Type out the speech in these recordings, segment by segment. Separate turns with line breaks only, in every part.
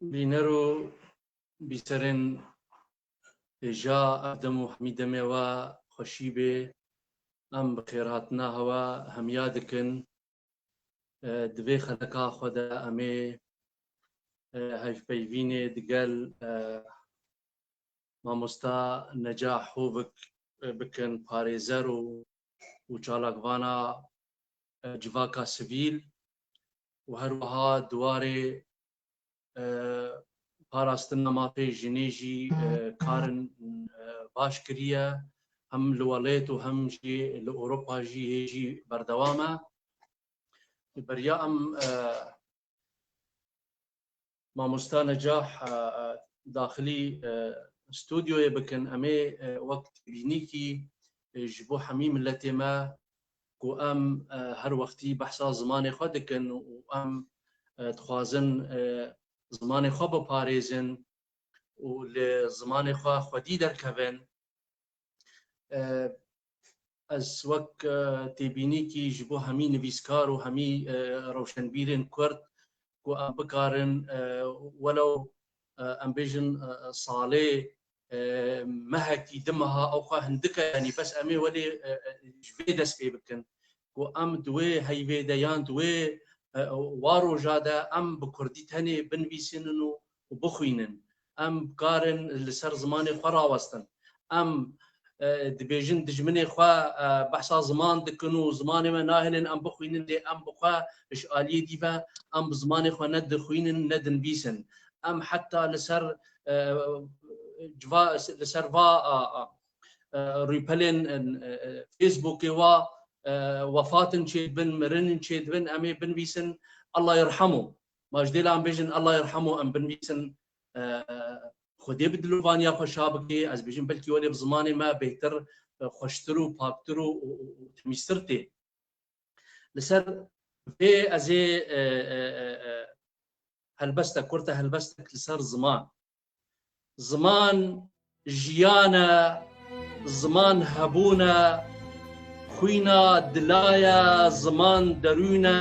بینرو بیسرن جا ابدم و حمیدمه و خوشی به ام بخیراتنا هوا هم یادکن دوی خلقا خدا امه هیف پیوینه دگل مامستا نجاح هو بکن پارێزەر و چالاکڤانا جڤاکا سڤیل و هەروەها دوارێ پاراستنا مافێ ژنێژی کارن باش کریە هەم لە وەڵێت و هەم لە ئۆروپا ژی هێژی بەردەوامە بەریا ئەم مامۆستا نەجاح داخلی ستودیۆیە بکەن ئەمێ وەک بینیکی ji bo hemî milletê me ku em her wextî behsa zimanê xwe dikin û em dixwazin zimanê xwe biparêzin û li zimanê xwe xwedî derkevin. Ez wek têbînîkî ji bo hemî nivîskar û hemî rewşenbîrên Kurd ku em bikarin welew em bêjin salê mehekî di meha ew xwe hindike yanî bes em ê welê ji vê dest pê bikin ku em di wê heyvê de yan di wê waroja de em bi Kurdî tenê binivîsînin û bixwînin. Em bikarin li ser zimanê xwe rawestin. Em dibêjin dijminê xwe behsa ziman dikin û zimanê me nahêlin em bixwînin lê em bi xwe ji aliyê dîve em bi zimanê xwe ne dixwînin ne dinivîsin. Em heta li ser li ser va rûpelên Facebookê wa wefatin çêdibin, mirinin çêdibin em ê binivîsin Allah yerhemû. Ma ji dêla em bêjin Allah yerhemû em binivîsin Xwedê bi dilûvaniya xwe şa bike. Ez bêjim belkî welê bi zimanê me bêhtir, xweştir û paktir û temîztir tê. Li ser vê ez ê helbestek kurta helbestek li ser ziman. Ziman jiyan e, ziman hebûn e, xwîna dila ye, ziman derûn e,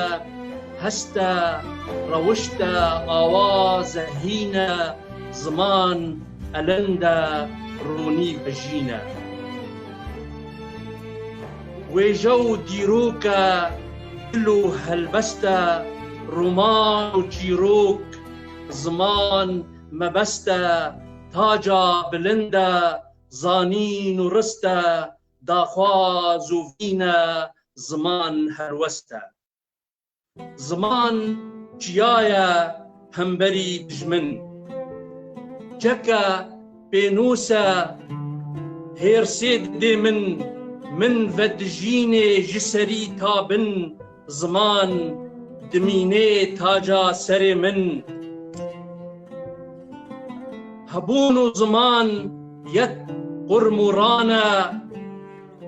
hest e, rewişt e, awaz e hîn e, ziman elind e, ronî bejîn e. Wêje û dîrok e, dil û helbest e, roman û çîrok, ziman mebest e, taca bilind e, zanîn û rist e, daxwaz û vîn e, ziman helwest e. Ziman çiya ye hemberî dijmin, ceke pênûs e hêrsê didê min vedijînê ji serî ta bin, ziman dimînê taca serê min. Hebûn û ziman yek qurmûran e,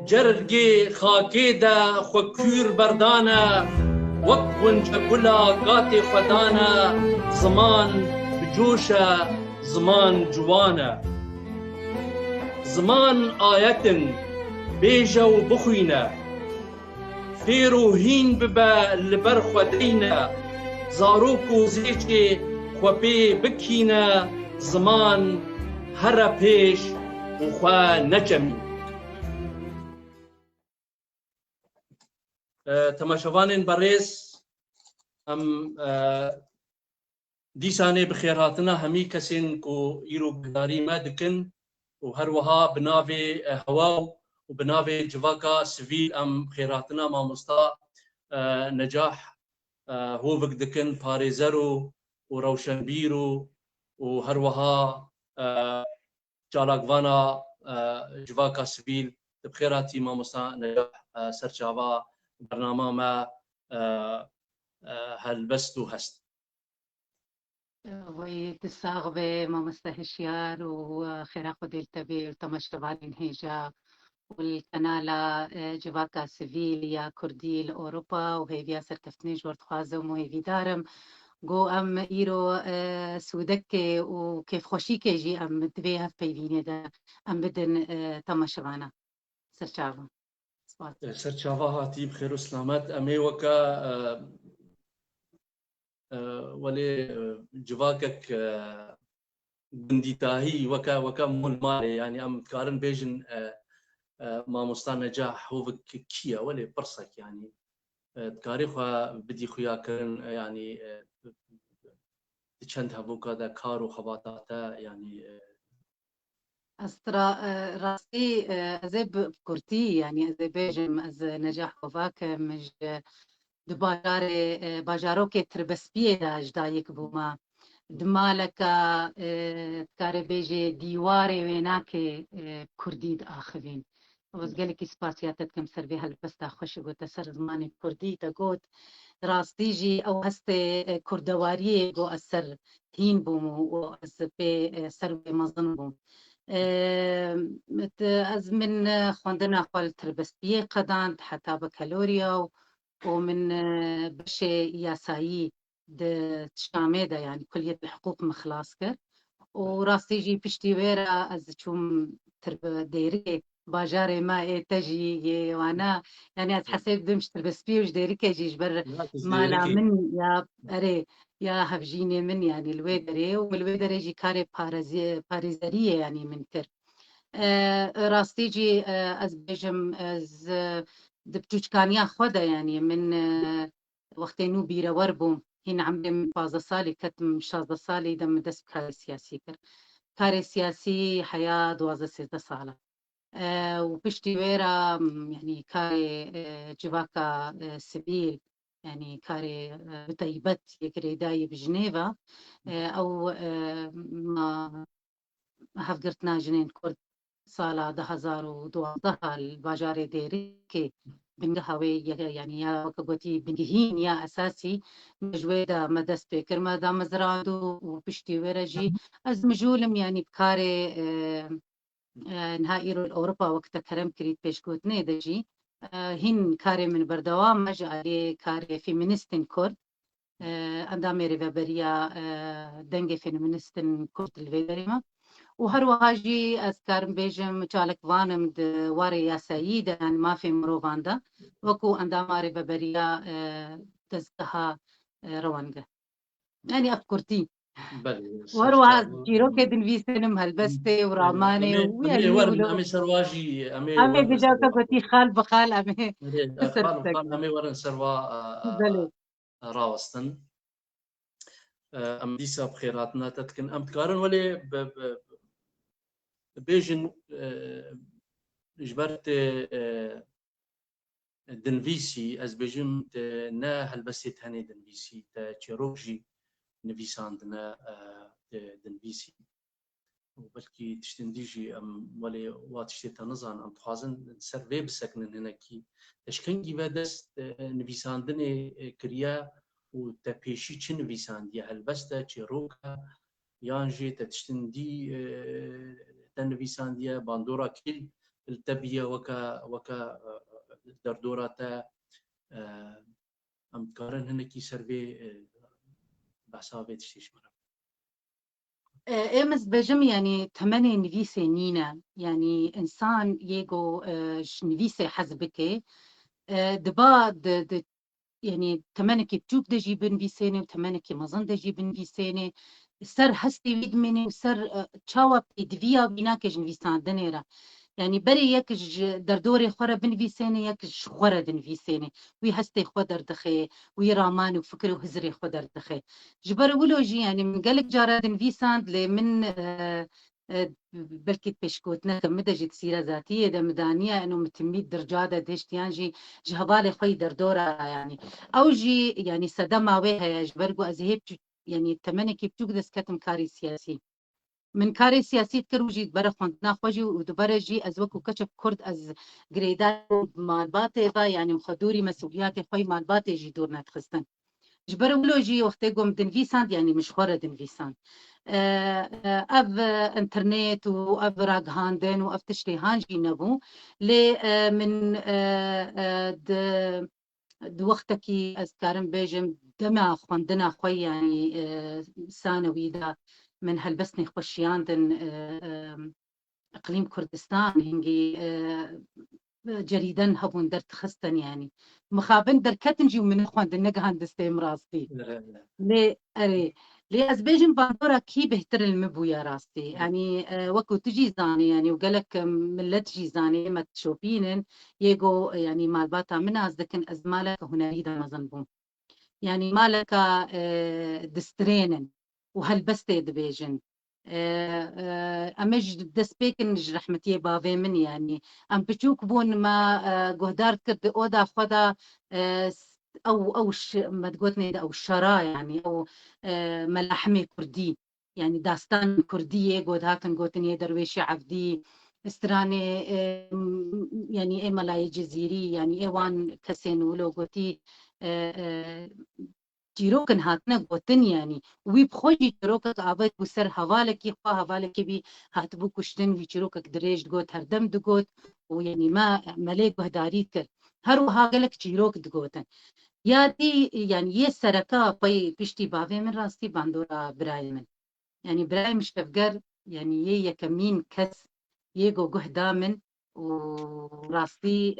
cergê xakê de xwe kûr berdan e, wek xwince gula gatê xwedan e, ziman bi coş e, ziman ciwan e. Ziman ayetin bêje û bixwîne, fêr û hîn bibe li ber xwedeyne, zarok û zêçê xwe pê bikîne, ziman here pêş û xwe neçemî. Temaşevanên berêz, em dîsanê bi xêrhatina hemî kesên ku îro guhdarî me dikin û her wiha bi navê hewa û bi navê civaka sivîl em xêrhatina mamosta Necah hovik dikin, parêzer û rewşenbîr û her wiha çalakvana civaka sivîl di bi xêratî mamosta Necah serçava bernama me helbest û hest.
ويتساغ بمامستا هشيار وخيرا خديل تبي وتمشتبالين هيجا والكنالة جواكا سيفيل يا كردي لأوروبا وهي بيا سرتفتني جورد خوازم وهي في دارم جو أم إيرو سودكي وكيف خوشيكي جي أم دبيها في بيبيني دا أم بدن تمشتبانا سرچاوا
سرچاوا هاتي بخير وسلامت أمي وكا ولي جواكك بنديتاهي وكا مول مالي يعني ام كارن بيجن ما مستان نجاح هو كيا ولي برصك يعني تاريخها بدي خويا كرن يعني چند هبو كذا كارو خباتاتا يعني
أسترا راسي أزيب كورتي يعني أزيب بيجم أز نجاح وفاك مج دباجاري باجاروكي تربسبيه دا جدايك بوما دمالك كاري بيجي ديواري ويناكي كرديد آخرين وز قالك إسباسياتت كم سر بها البستا خوش قوت سر زماني كردي تقوت راستيجي أو هستي كردواريه قو أسر هين بومو وأس بي سر بمظن بوم از من خوندنا خال تربستية قدان حتى بكالوريا ومن بشي ياسايي تشامي دا يعني كلية الحقوق مخلاص كر وراستي جي بشتي ويرا از چوم ترب ديري باجاري ما تجي وانا يعني از حسيب دمش تربسبي وش ديري كي جبر مالا من يا اري يا هفجيني من يعني الويدري والويدري جي كاري باريزارية يعني من كر راستي جي از بيجم از دبتوش كانيا خدا يعني من وقتينو بيرا وربوم هنا عمري من 15 سالي كتم 16 سالي دم دس كاري سياسي كر كاري سياسي حياة 12 سالة وبشتي ويرا يعني كاري جواكا سبيل يعني كاري بطيبت يكري داي بجنيفا أو ما هفقرتنا جنين كرد سالا 2012 الباجاري ديري بنجهوي يعني يا وكبتي بنجهين يا أساسي مجويدا مدس بكر ما دام مزرادو وبشتي ورجي از مجولم يعني بكاري نهائي أوروبا وقت كرم كريت بيشكوت نيدجي هن كاري من بردوام مجالي كاري فيمينيستين كرد أندامي ريفابريا دنجي فيمينيستين كرد الفيدريما وهروهاجي أذكر بيجم تشالك فانم دواري يا سيد يعني ما في مروفاندا وكو أندام ريفابريا تزكها روانجا يعني أفكرتي وهروها جيرو كدن في سينم هالبستي وراماني
أمي ورن أمي سرواجي
أمي بجاوتا قلتي خال بخال أمي
خال أمي ورن سروا راوستن أم ديسا بخيراتنا تتكن أم تكارن ولي بيجن جبرت دنفيسي از بيجم نا هلبست هني دنفيسي تا تشيروجي نفيساندنا دنفيسي وبلكي تشتنديجي ام ولي واتشتي تنظان ام تخازن سيرفي بسكن هناكي تشكنجي بدست نفيساندني كريا وتبيشي تشن نفيساندي هلبستا تشيروكا يانجي تشتندي تنفيسانديا باندورا كيل التبيه وكا دردوراتا ام كارن هناكي سيرفي بحسابي تشتيش مرة
امس بجم يعني 8 نفيسة نينا يعني انسان يجو نفيسة حزبك دبا يعني 8 بتوب دجي بنفيسيني و8 مظن دجي بنفيسيني سر هستي ويدمني وسر تشاوا بدفيا بيناك نفيسان دنيرا يعني بري يكج دردوري خورا بنفيسيني يكج خورا دنفيسيني وي هستي خودر دخي وي رامان وفكر وهزري خودر دخي جبر ولوجي يعني من قالك جارا دنفيسان لمن بلكي بيشكوتنا كمدجي تسيرة ذاتية دا مدانية انه متميت درجادة ديشتيانجي جهبالي خوي دردورة يعني او جي يعني صدمة ويها يجبرقو ازهيب يعني تمنى كيف تقدس كتم كاري سياسي من كاري سياسي كروجي برخوند ناخوجي ودبرجي ازوكو كشف كرد از جريدات مالباتي يعني مخدوري مسؤولياتي خوي مالباتي جي دورنا تخستن جبر ولوجي وقت قوم دنفيساند يعني مش خورة دنفيساند أب إنترنت وأب راج هاندن وأب تشتي هانجي نبو ل من د وقتكي أذكارن بيجم دما خوندنا خوي يعني ثانوي دا من هلبسني خوشياندن إقليم كردستان هنجي جريدن هبون در تخستن يعني مخابن در كتنجي ومن خواندن نقهان دستيم راستي ليه أري ليه أزبيجن باندورا كي بهتر المبو يا راستي يعني وكو تجي زاني يعني وقالك ملت تجي زاني ما تشوفينن يجو يعني مالباتا من أزدكن أزمالك هنا ريدا ما زنبون يعني مالك دسترينن وهالبستي دبيجن امج دسبيكن رحمتي بافي من يعني ام بتشوك بون ما جهدار كرد اودا خدا او ما تقولني او الشرا يعني او ملحمه كردي يعني داستان كرديه جود هاتن قوتني درويشي عبدي استراني يعني اي ملاي جزيري يعني ايوان كسين ولو قوتي چیرۆکن هاتنە گوتن ینی وی بخۆشی چیرۆکەک ئابەت بوو سەر هەواڵێکی خوا هەواڵێکی بی هاتبوو کوشتن وی چیرۆکەک درێژ دگوت هەردەم دگوت و ینی ما مەلێ گوهداری کرد هەروەها گەلک چیرۆک دگوتن یادی ینی یە سەرەکە پەی پشتی باوێ من ڕاستی باندۆرا برای من ینی برای مشتەفگەر ینی یە یەکەمین کەس یێگۆ گوهدا من وراستي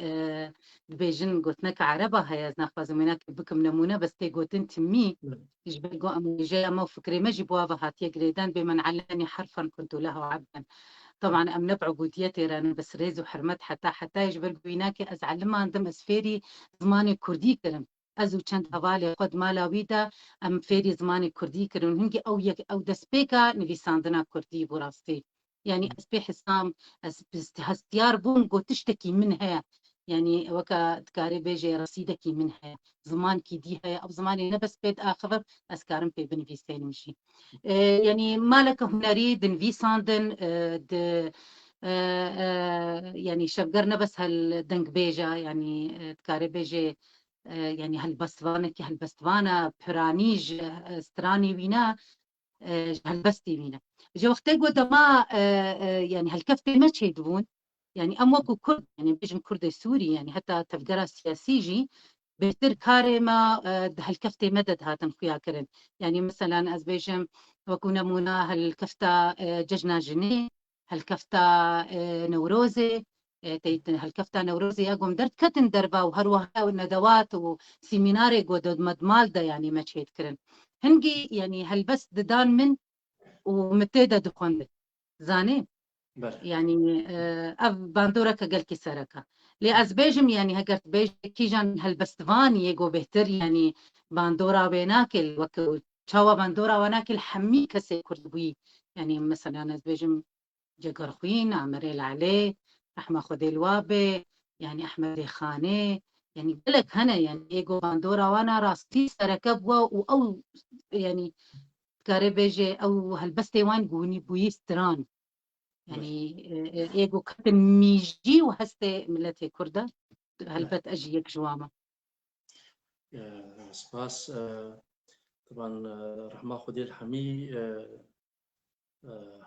بيجن قلتناك عربة هيا ناخذ منك بكم نمونة بس تي قلتن تمي يجبر جو أموجي أما فكري ما جبوا هاتي جريدان بمن علاني حرفا كنت له عبدا طبعا أم نبع قوديتي رانا بس ريز وحرمت حتى يجبر بيناك أزعل ما عندهم أسفيري زماني كردي كرم أزو چند هوالي قد مالا ويدا أم فيري زماني كردي كرم هنجي أو دسبيكا نفيساندنا كردي براستي يعني أسبي حسام هستيار بون قو تشتكي منها يعني وكا تكاري بيجي رصيدكي منها زمان كي دي هي أو زماني نبس بيت آخر أسكارم في بنفيسين مشي يعني مالك هنري دنفي ساندن يعني شبقرنا بس هالدنق بيجا يعني تكاري بيجي يعني هالبستوانا برانيج استراني وينا هالبستي وينا جو وقتي قد ما يعني هالكفتي ما تشيدون يعني ام وكو كرد يعني بيجن كرد سوري يعني حتى تفكير سياسي جي بهتر كاري ما هالكفتي مدد هاتن خويا كرن يعني مثلا از بيجم وكو نمونا هالكفتا ججنا جني هالكفتا نوروزي هالكفتا نوروزي يقوم درت كتن دربا وهروها والندوات وسيميناري قد مدمال ده يعني ما تشيد كرن هنجي يعني هالبس ددان من ومتيدا دخوند زاني يعني اف باندورا كقلكي سركا لأزبيجم يعني هقرت بيج كيجان هالبستفان يجو بهتر يعني باندورا بيناكل وكو تشاوا باندورا وناكل حمي كسي كردبوي يعني مثلا أزبيجم جقر خوين عمريل عليه أحمد خدي الوابي يعني أحمد خاني يعني قلك هنا يعني يجو باندورا وانا راستي سركب او يعني كاري بيجي او هالبستي وان قوني بوي ستران يعني ايجو كتن ميجي وهستي ملتي كردة هلبت اجيك جوامة
سباس طبعا رحمة خدي الحمي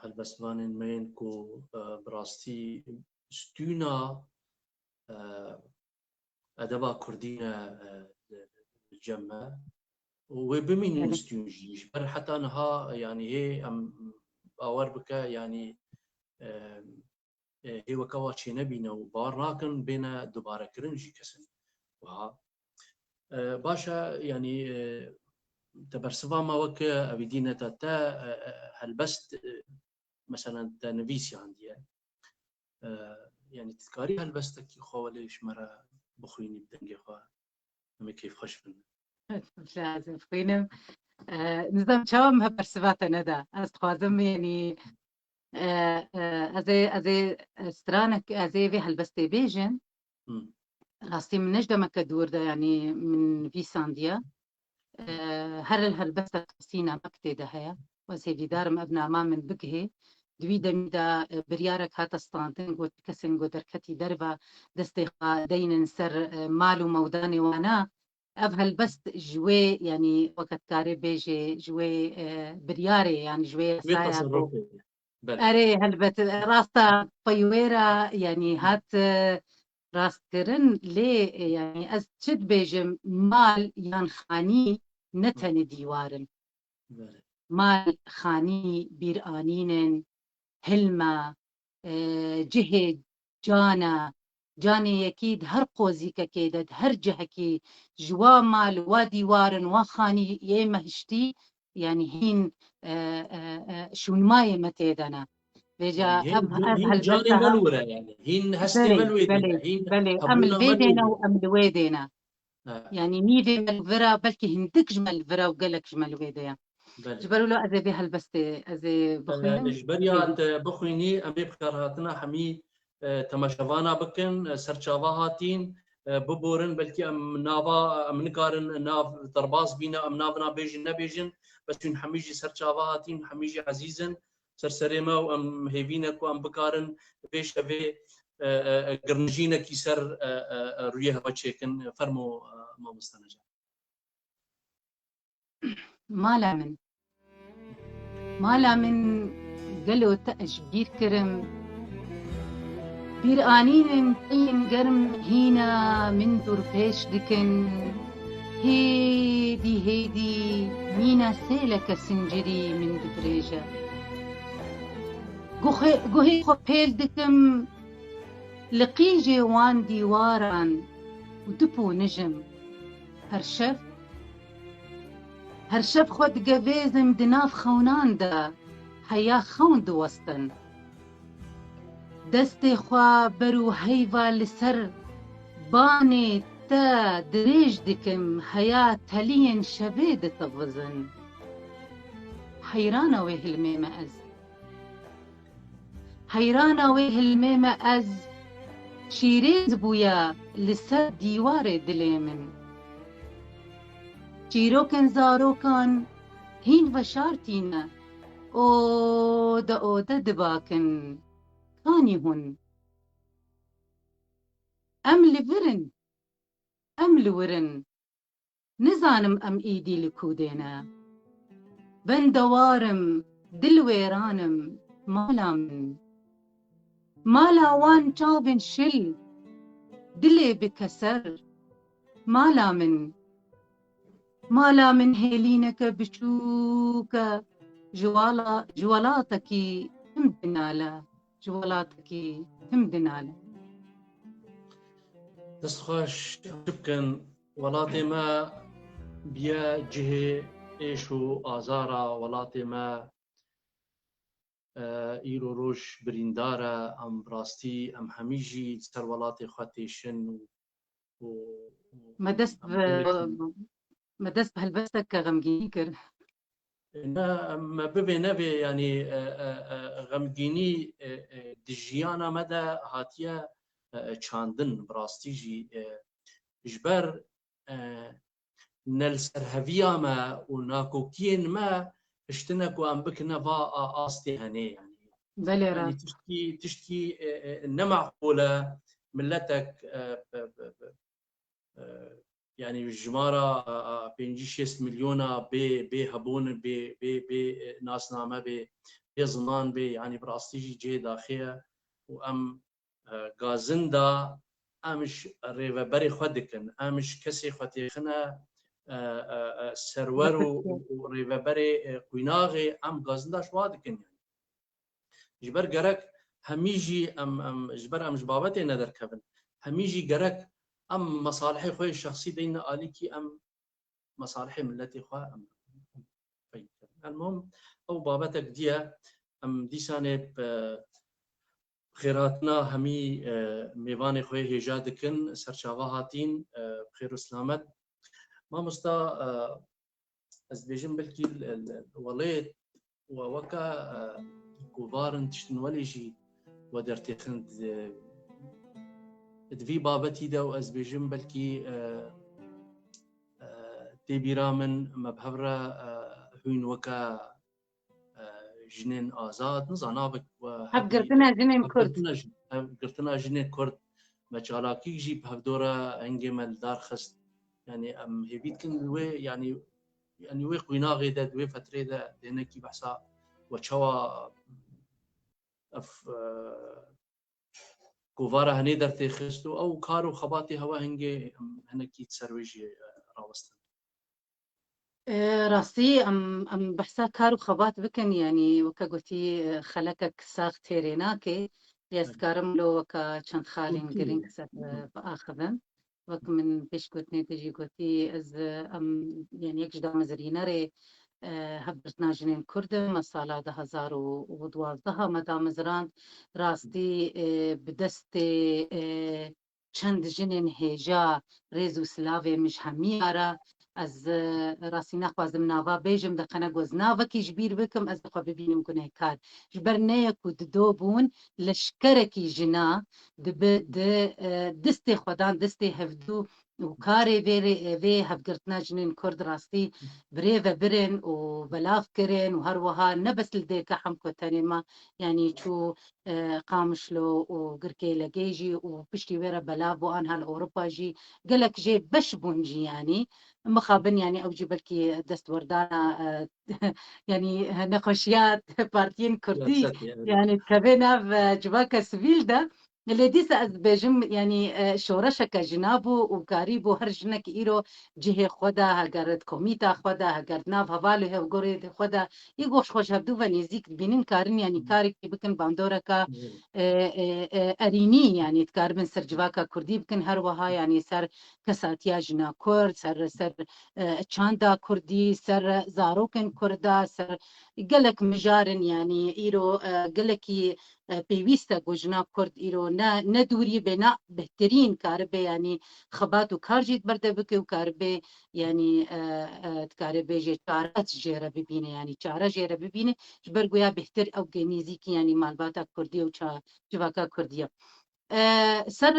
هالبستوان مين كو براستي ستونا أدبا كردينا الجمع وبمين ستونجيش بل حتى أنها يعني هي أم باور بك يعني هي وكواتشي نبينا وبارناكن بين دوباره كرنجي كسن وها باشا يعني تبرسفا ما وك أبيدينا تا هالبست مثلا تنفيسي عندي يعني تذكاري هالبستك خو ليش مرة بخويني بدنجي خو ما كيف خش منه
لازم خوينم نظام شوام هبرسفاتا ندى أستخدم يعني أزي استرانك أزي في هالبستي بيجن راستي من نجدة ما كدور ده يعني من في سانديا هالبستة سينا مكتي ده هيا وزي في دار مبنى ما من بقهي دويدا ميدا بريارك هاتا ستانتين قوت كسن قو دركتي دربا دستيقا دين سر مالو موداني وانا أف هالبست جوي يعني وقت كاري بيجي جوي برياري يعني جوي سايا أري هالبت راستا طيويرة يعني هات راست كرن لي يعني از تشد بيجم مال يان خاني نتن ديوارن مال خاني بيرانين هلمة جهد جانا جاني أكيد هر قوزي ككيدد هر جهكي جوا مال وادي وارن وخاني يما هشتي يعني هين شون ماي متيدنا بيجا
يعني
أب
هين جاني
هالبسها
ملورة يعني هين هستي
بلي
ملويدينا
بلي
هين
بلي أمل
هبونا
فيدينا
ملويدينا.
وأمل ويدينا يعني ميدي ملفرا بلكي هندك جمل فرا وقالك جمل ويديا
بله
جبروا له أزي بها البستي أزي بخوين
جبريات بخويني أمي بكرهاتنا حمي تماشفانا بكن سرچاوا هاتين ببورن بلكي ام نافا ام نكارن ناف درباز بينا ام نافنا بيجن نبيجن بس ين حميجي سرچاوا هاتين حميجي عزيزن سرسريما وام هيفينك وام بكارن بيش افي قرنجينا كيسر رويه بچيكن فرمو ما مستنجا
مالا من قالوا تأجبير كرم بيرانين طين قرم هينا من دور بيش دكن هيدي مينا سيلك سنجري من دبريجة قوهي خو بيل دكم لقيجي وان ديواران ودبو نجم هرشف خود قبيزم دناف خونان دا هيا خون دوستن دستي خوا برو هيفا لسر باني تا دريج دكم هيا تلين شبيد تفزن حيرانة ويه الميمة أز حيرانة ويه الميمة أز شيريز بويا لسر ديواري دليمن شيروكن زاروكن هين بشارتينا أودا دباكن كاني هن أم لفرن أم لورن نزانم أم إيدي لكودينا بن دوارم دلويرانم مالا وان تابن شل دلي بكسر مالا من هيلينك بشوكة جوالاتك همدنالا
دستخوش شبكن ولاتي ما بيا جهة إيشو آزارا ولاتي ما إيرو روش بريندارا أم براستي أم هميجي سر ولاتي خواتيشن
ما دست بهالبستك غمجيني كر
ما ببي نبي يعني غمجيني دجيانا مدى هاتيا چاندن براستي جي جبر نلسر هفيا ما وناكوكين ما اشتنك وان بكنا فا آستي هني يعني تشتكي نمعقولة ملتك يعني جمارة بينجي 6 مليون بي هبون بي ناس نامة بي زمان بي يعني براستيجي جي داخية وام غازندا امش ريفا بري خدكن امش كسي خطيخنا سرور وريفا بري قيناغي ام غازندا شوادكن يعني جبر جرك هميجي ام جبر ام جبابتي ندر كفن هميجي جرك ام مصالحي خوي الشخصي دين اليكي ام مصالحي ملتي خوا ام المهم او بابتك ديا ام ديسانه خيراتنا همي ميوان خوي هجادكن سرچاوا هاتين بخير وسلامت ما مستا از بيجن بلكي الوليد ووكا كوفارن تشتن وليجي ودرتخن دفي بابتي دا واز بيجن بلكي تيبيرا من مبهبرة هوين وكا جنين آزاد نزانابك
حب قرتنا جنين كرد
قرتنا جنين كرد مجالاكي جي بهفدورة هنجي مال دار خست يعني ام هيبيت كن وي يعني وي قيناغي دا وي فتري دا دينكي بحسا وشوا اف كوفارا هني درتي خستو او كارو خباتي هوا هنجي هنكي تسرويجي راوستن
راسي ام بحسا كارو خبات بكن يعني وكا قلتي خلقك ساغ تيريناكي يسكارم لو وكا چند خالين گرنگ سر بآخذن وك من بيش قوتني تجي قوتي از يعني يكش دا مزرينة ري هبرتنا جنين كردم السالة 2012 مدا مزران راستي بدستي چند جنين هيجا ريزو سلاوي مش همي آرا از راسي نخوازم ناوا بيجم دقنا گوز ناوا كي جبير بكم از دقوا ببينم كنه كار جبر نيكو ددوبون لشكركي جنا دستي خودان دستي هفدو وكاري في هفقرتنا جنين كرد راستي بريفا برن وبلاف كرن وهروها نبس لديك حمكو تانيما يعني شو قامشلو وقركي لقيجي وبشتي ويرا بلاف وان هالأوروبا جي قالك جي بشبونجي يعني مخابن يعني أو جبلكي دست وردانا يعني نقاشيات بارتين كردي يعني تكبينا في جواكا سبيل ده اللي ديس از بيجم يعني شورشك جنابو وقاريبو هرجنك إيرو جهه خدا هگرد کومیتا خدا هگرد ناف حواله هف گورید خدا یگوش خوش هفدو و نزیک بینین کارن يعني کاری که بکن باندورا کا ارینی يعني تکاربن سر جواکا کردی بکن هر وها يعني سر کساتیا جنا کرد سر چاندا کردی سر زاروکن کردا سر گلک مجارن يعني إيرو گلکی پیوسته گوجنا کرد ایرو نه دوری بنا بهترین کاربه يعني خبات وكارجيت برده بكي وكاربه يعني تكاربه جي چارات جيرا ببينه يعني چارا جيرا ببينه جبرگويا بهتر او گنيزيكي يعني مالباتا كردية و جواكا كردية سر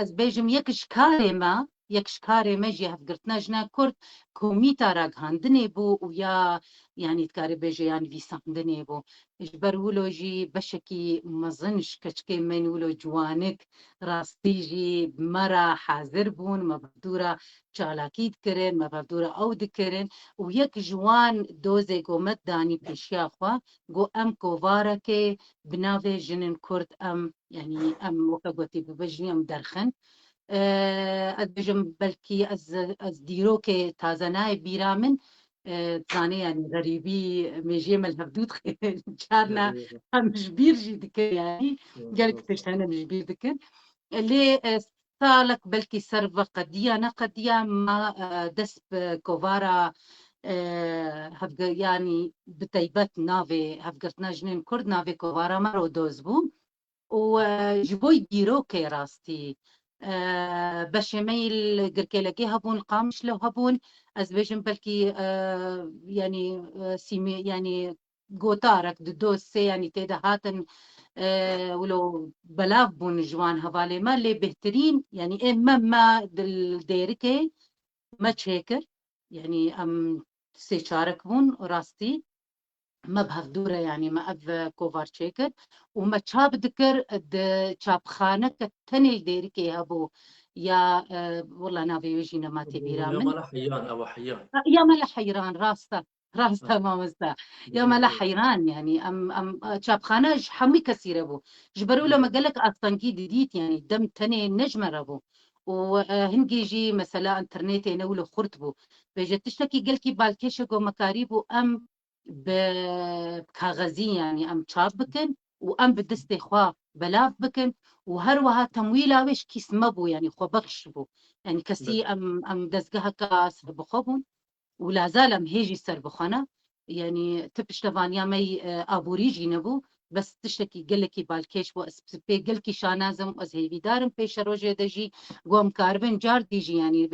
از بيجم يكش كاري ما جي هفقرتنا جنا كرد كوميتا راق هاندني بو ويا يعني تكاربه جي يعني فيساندني بو جبرولو جي بشكي مظنش كشكي منولو جوانك راستيجي مرا حاضر بون مبدورة چالاكيد كرن مبدورة او دكرن ويك جوان دوزي قومت داني بشياخوا قو ام كوفاركي بناوي جنن كرد ام يعني ام وكاقوتي ببجني ام درخن ادبجم بلكي از ديروكي تازناي بيرامن تزاني يعني غريبي ميجي مال هبدود جارنا مش بيرجي دك يعني قالك تشتهنا مش بير دك اللي سالك بلكي سرفة قدية أنا قدية ما دس كوفارا يعني بتيبت نافي هفقرتنا جنين كرد نافي كوفارا مرو دوزبو وجبوي ديروكي راستي بشميل قركيلكي هبون قامش لو هبون از بيجم بلكي يعني سيمي يعني قوتارك دوسي يعني تيدا هاتن ولو بلاف بون جوان هفالي ما اللي بهترين يعني ما دل ديركي ما تشيكر يعني ام سيشارك بون راستي ما بهفدورة يعني ما أب كوفار تشيكر وما تشاب ذكر تشاب خانك تني ديركي هبو يا والله نافي ويجينا ما تبيرا من
يا ملا حيران أو حيران
يا ملا حيران راستا ما مستا يا ملا حيران يعني ام تشاب خانة حمي كثير ابو جبروا لما قال لك اصلا جديد يعني دم تني نجمة ابو وهنجي مثلا انترنت ينولو خرطبو بيجي تشتكي قالكي بالكيشكو مكاريبو ام بكاغذي يعني ام تشاب بكن وام بدستي خوا بلاف بكن وهروها تمويلا ويش كيس مبو يعني خو بخش بو يعني كسي ام دزقها كاس بخوبون ولا زال هيجي سر بخانة يعني تبشتفان يا مي ابوريجي نبو بس تشتكي قلكي بالكيش واسبي قلكي شانازم وازهيبي دارم بيش روجي دجي قوم كاربن جار ديجي يعني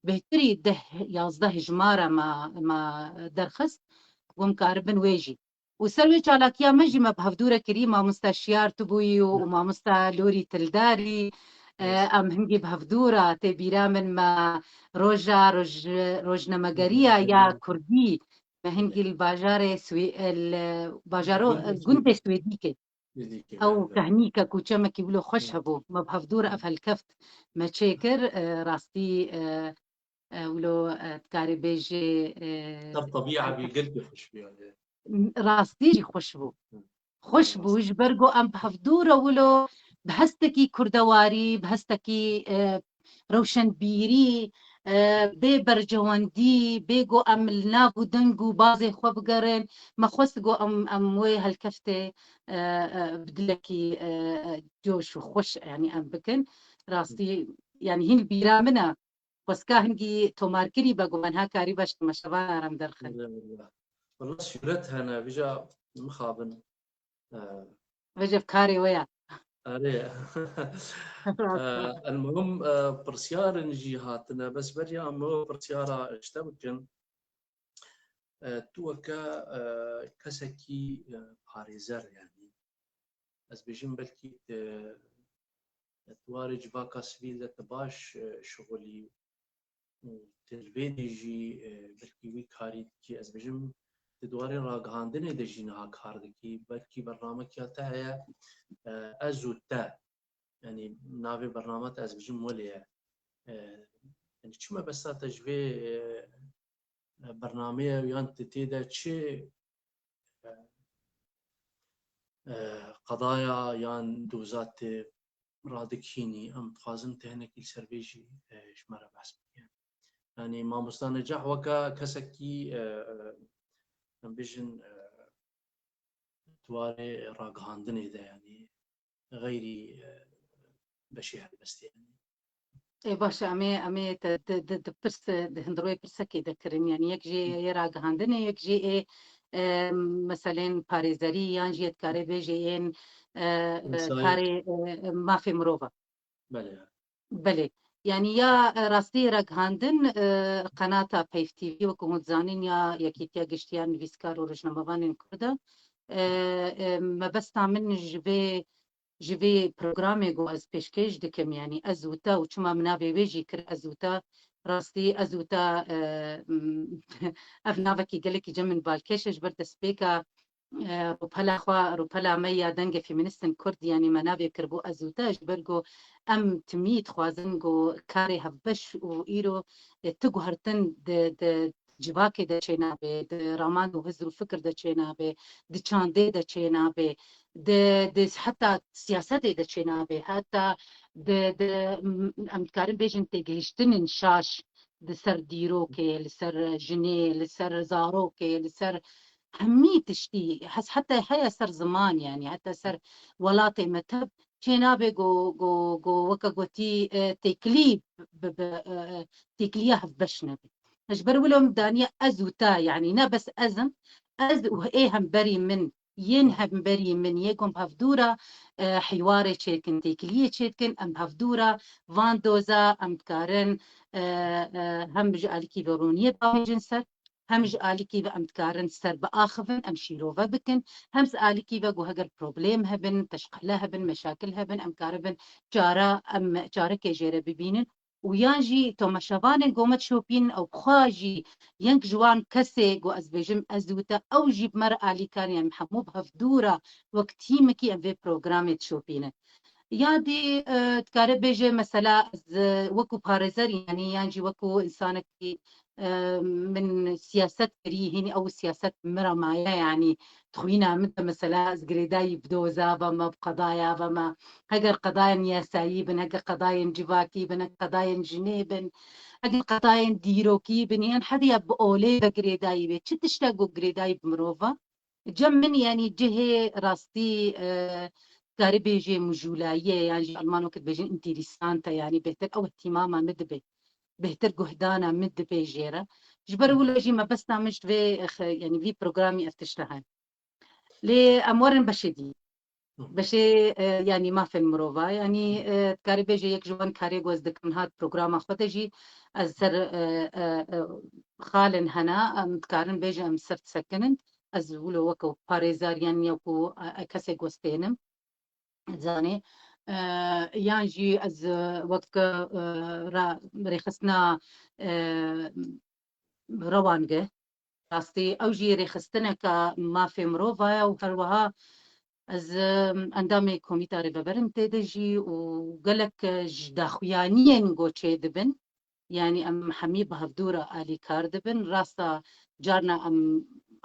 بهتري ده يازده جمارة ما درخست قوم كاربن ويجي وسلوي چالاكيا مجي ما بهفدورة كريمة مستشيار تبوي وما مستا لوري تلداري ام هنجي بهفدورة تبيرا من ما روج نمگريا يا كردي ما هنجي الباجار الباجارو الجنت سويديكي او كهنيكا كوچما كيبلو خوش هبو ما بهفدورة افهل كفت ما تشيكر راستي ولو تكاري بيجي
طبيعة بقلبي خوش بيها
راستي خوشبو جبرگو ام بهفدورة ولو بهستكي كردواري بهستكي روشن بيري بي برجواندي بيجو ام النابو دنجو بازي خو بقرن ما خصقو ام وي هالكفتة بدلكي جوش وخش يعني ام بكن راستي يعني هين بيرا منا بس كاهنجي توماركري بقو من هاكاري باش مشابانا رم درخن
والله شورتها أنا بجا مخابن
وجب كاري ويا
المهم برسيار نجيهاتنا بس بريا أمو برسيارة اشتبكن توكا كسكي باريزر يعني از بيجين بلكي توارج باكا سبيل تباش شغلي تلفيديجي بلكي وي كاري كي از بيجين تدواري راغاندني دجينها كاردكي بلكي برنامج ياتا ازوتا يعني نافي برنامج از بيجين موليا يعني شما بس تجوي برنامج يان تتيدا تشي قضايا يان دوزات رادكيني ام تخازن تهنك السربيجي شمارة بحث يعني ما مستنجح وكا كسكي بيجن تواري راقهاندني ده يعني غيري بشي هالبست يعني
اي باشا امي برس هندروي برسكي ذكرن يعني يك جي يراق هاندني يك جي اي مثلا باريزاري يان جيت كاري بيجيين كاري ما في مروفا بله يعني يا راستي راق هاندن قناة بيف تي في وكم تزانين يا يكيتيا قشتيان فيسكار ورجنمبان كردا ما بس تعمل جبي برنامج جو از پیشکش دکم یعنی ازوتا و چما منابع ویجی کر ازوتا راستی ازوتا افناوه کی گله کی جمن بالکشش برد سپیکا روپلا میا دنگ فيمينستن كرد يعني منابع كربو ازوتا جبرجو ام تميت خوازنجو كاري هبش و ايرو تجوهرتن د جواكي دا چينابه د رامان وهزرو فكر دا چينابه د چانده دا چينابه د حتى سياسات دا چينابه حتى د امكارن بيجن تجهشتن شاش لسر ديروكي لسر جني لسر زاروكي لسر همي تشتي حتى هيا سر زمان يعني حتى سر ولاطي متب چينابه جو وكا قوتي تكليب تكليه بشنبه اجبر ولهم دانيا ازوتا يعني نا بس ازم از وايه هم بري من ينهم بري من يقوم بهفدورا حواري تشيكن تيكليه تشيكن ام بهفدورا فان دوزا ام كارن هم بجالكي فورونيه باجنسر هم جالكي ام كارن سر باخفن ام شيروفا بكن هم سالكي بقو هجر بروبليم هبن تشقلها هبن مشاكل هبن ام كاربن جارا ام جارا كجيره ببينن ويانجي توما شافان قومت شوبين او بخاجي ينك جوان كسي قو ازبيجم ازوتا او جيب مرأة اللي كان يعني محموب هفدورة وقت مكي ام في بروغرامي تشوبينه يادي تكارب بيجي مثلا وكو باريزر يعني يانجي وكو انسانك من سياسات كريهيني او سياسات مرة معايا يعني تخوينا متى مثلا زغريداي بدوزا بما بقضايا بما هجر قضايا نياسايي بن هجر قضايا جواكي بن قضايا جنيبن هجر قضايا ديروكي بن يعني حدي بأولي بغريداي بيت شو تشتاقوا غريداي بمروفا جمن يعني جهة راستي كاري بيجي مجولاية يعني ألمانو كت بيجي انتريسانتا يعني بهتر أو اهتماما مدبي بهتر جهدانا مد بيجيرا جبر ولا جي ما بس تعملت في يعني في برنامج افتشتها لأمور بشدي بشي يعني ما في المروفا يعني كاري بيجي يك جوان كاري جوز دكن هاد برنامج خدجي أزر خالن هنا متكارن بيجي أم سرت سكنن از ولو وكو باريزار يعني وكو كسي جوستينم زاني يانجي از وقت ريخسنا روانجه راستي اوجي ريخستنا كما في مروفا وهروها از اندامي كوميتاري ببرن تدجي وقالك جداخويانيين قوتشي دبن يعني ام حمي بهفدورة آلي كاردبن راستا جارنا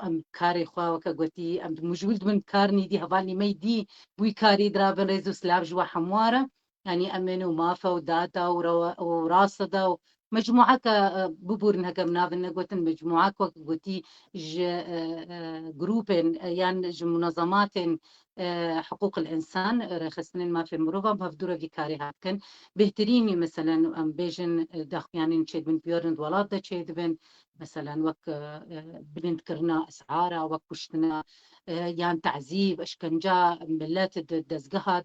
ام كاري خوا وكا قوتي ام مجولد من كارني دي هفالي مي دي بوي كاري درابن ريزو سلاب جوا حموارة يعني امنو مافا وداتا وراصدا مجموعة ببورن هكا منابن قوتن مجموعة قوتي جروبين يعني منظمات حقوق الإنسان رخصنين ما في المروفة بهفدورة في كاري هاتكن بهتريني مثلا أم بيجن داخ يعني نشيد من بيورند ولاد دا تشيد بن مثلا وك بنذكرنا أسعارا وك كشتنا يعني تعذيب اشكنجا ملات دزقها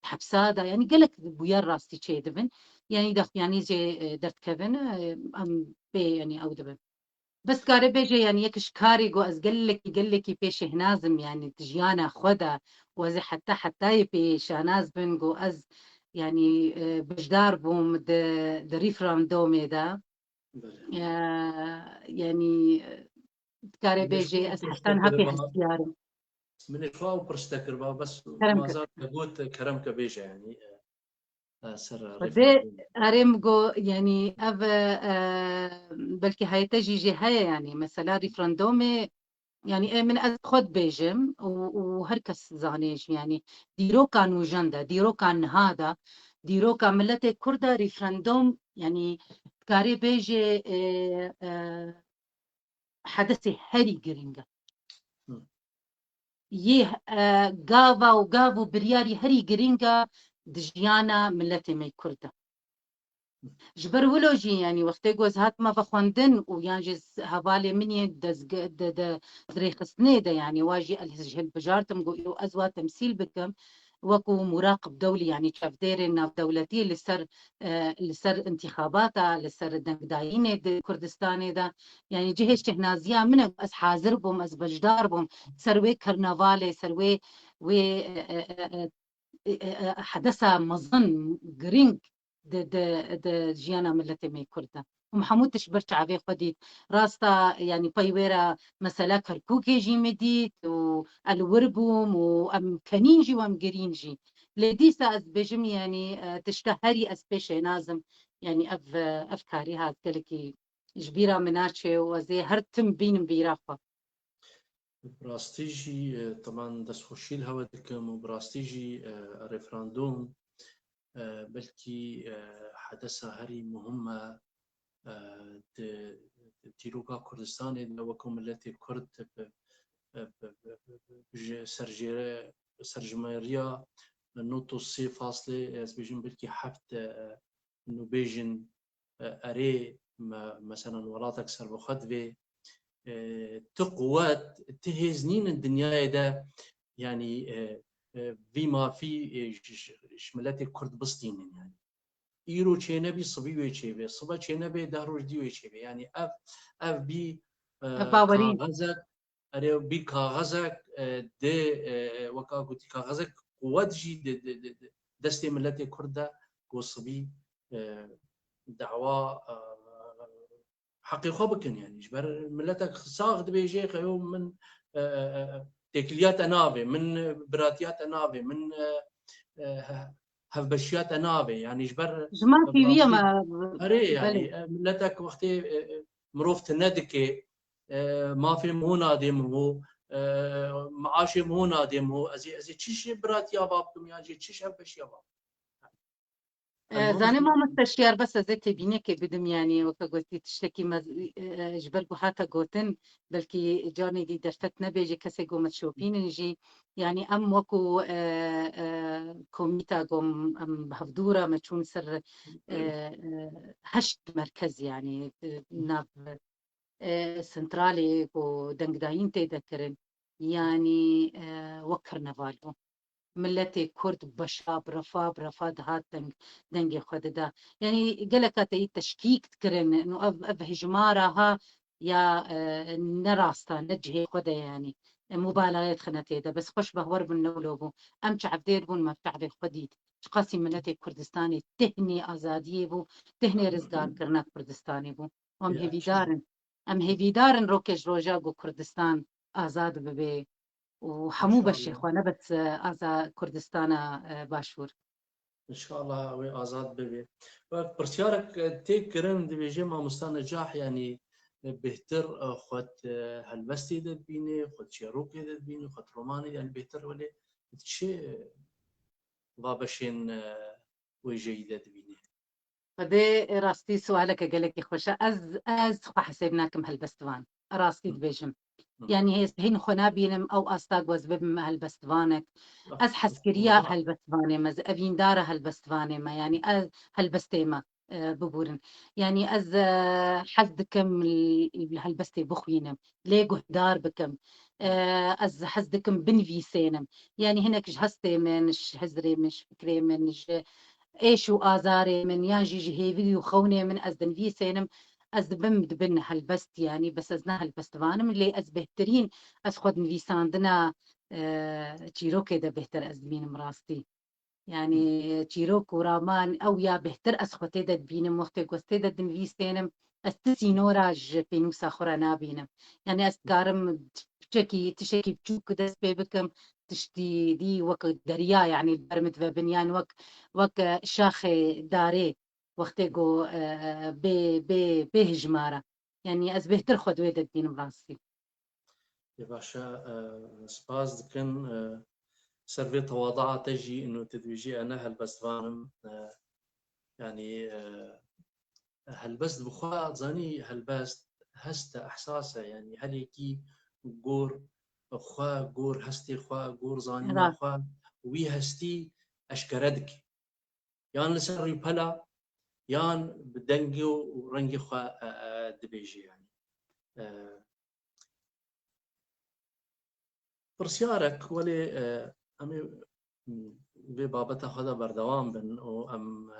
حبسادا يعني قالك بوير راستي تشيد بن يعني دخ يعني جي درت كيفن ام بي يعني او دبن بس كاري بيجي يعني يكش كاري جو از قال لك بيش هنازم يعني تجيانا خدا وزي حتى يبي شاناز بن جو از يعني بجدار بوم د ريفرام دومي دا يعني كاري بيجي از حتى هابي حسياري
من إخوة وبرستكر بس ما
كرمك
زال قوت كرمك بيجا يعني سر
ودي
ريفرندوم
أريمجو يعني أف بلكي هاي تجي جهة يعني مثلا ريفرندومي يعني من خد بيجم وهركس زانيش يعني ديرو كان وجندا ديرو كان هذا ديرو كان ملتي كردا ريفرندوم يعني كاري بيجي حدثي هري جرينجا يه قافا وقافو برياري هري جرينجا دجيانا ملتي مي كردا جبر ولوجي يعني وقتی گوز هات ما فخوندن و جز هوالي مني دريخ سنيدة يعني واجي الهجل بجارتم جو أزوا تمثيل بكم وكو مراقب دولي يعني شاف ديرين ناف دولتي لسر انتخاباتا لسر دنقدايين كردستاني دا يعني جهش هنازيا من أس حاضر بوم أس بجدار بوم سروي كرنفالي سروي حدث مظن جرينج د جيانا ملتي مي كردا ومحمود تشبرت عبي خديت راستا يعني بايويرا مثلا كركوكي جي مديت والوربوم وام كنينجي وام جرينجي لديسا از بجم يعني تشتهري از بيش نازم يعني افكاري هاد قالكي جبيرا مناتشي وزي هرتم بين بيرافا
براستيجي طبعا دسخوشي الهوا دكم وبراستيجي ريفراندوم بلكي حدث هري مهمة تيروكا كردستان وكم التي كرد سرجماريا نوتو سي فاصلة اسبيجن بلكي حفت انه بيجن اري مثلا ولاتك سربو خدفي تقوات تهزنين الدنيا ده يعني بما في شملات كرد بسطين يعني ايرو چنبي صبي ويچبي صبا چنبي داروج دي ويچبي يعني اف بي
باورين
كاغزك اري بي كاغزك دي وكا قلت كاغزك قوات جي دستي ملتي كرده وصبي دعوة حقيقة بكن يعني جبر ملتك صاغد بيجي يوم من تكليات انافي من براتيات انافي من هفبشيات انافي يعني جبر
جماعة في ويا ما
اري
بلد
يعني ملتك وقتي مروف تندك ما في مو نادم هو معاشي مو نادم هو ازي تشيش براتيا بابكم يعني تشيش هفبشيا باب
زاني ما مستشيار بس زي تبيني كي بدم يعني وكقولتي تشتكي جبل بوحاتا قوتن بلكي جاني دي درتت نبيجي كسي قوم تشوفين نجي يعني أم وكو كوميتا قوم أم بهفدورة ما تشون سر هشت مركز يعني ناب سنترالي ودنقداين تذكرن يعني وكر نفالو ملتي كرد بشاب رفاد هات دنجي خد دا يعني قالك تي تشكيك تكرن انه اف هجمارة ها يا نراستا نجهي خدا يعني مبالغات خناتي دا بس خوش بهور بالنولوبو امش عبدير بون ما بتعبي خديد قاسي ملتي كردستاني تهني ازادي بو تهني رزقار كرنا كردستاني بو ام هيفي دارن روكش روجاغو كردستان ازاد ببي وحمو بشيخ وانا بس ازا كردستان باشور
ان شاء الله وي ازاد ببي برسيارك تيك كرن دبيجي ما مستان نجاح يعني بهتر خد هالبستي دبيني خد شيروكي دبيني خد روماني يعني بهتر ولا شيء بابشين وجيدة دبيني
فدي راستي سؤالك قالك خوشة از خو حسبناكم هالبستوان راستي دبيجم يعني هي خنا بينم او استاق وزبب هالبستوانك از حسكريا هالبستوانه مز ابين داره هالبستوانه ما يعني از هالبستيمه ببورن يعني از حزدكم هالبستي بخوينم ليقو دار بكم از حزدكم بنفي سينم يعني هناك جهستي من هزري مش فكري من ايشو آزاري من ياجي جهيفي وخوني من أزدن في سينم از بمد بن هالبست يعني بس ازنا هالبست فانم اللي از بهترين از خود في ساندنا تشيرو كده بهتر از بين مراستي يعني تشيروك ورامان او يا بهتر از خوتي دد بينم وقتي قوستي دد في سينم استسي نوراج بينوسا خورا نابينم يعني اسكارم تشكي بتشوك دس بيبكم تشتي دي وك دريا يعني البرمت بنيان وك شاخ داري وقتي جو بي هجمارة يعني از بهتر خود ويدد بينم راسي
يا باشا سباز دكن سرفي تواضع تجي انه تدويجي انا هالبستوانم يعني هالبست بخوا زاني هالبست هست احساسه يعني هليكي جور خوا جور هستي خوا جور زاني ما خوا وي هستي اشكردك يان لسر بلا يان بدنجي ورنجي خوا دبيجي يعني برسيارك ولي امي ببابتها خذا بردوام بن او ام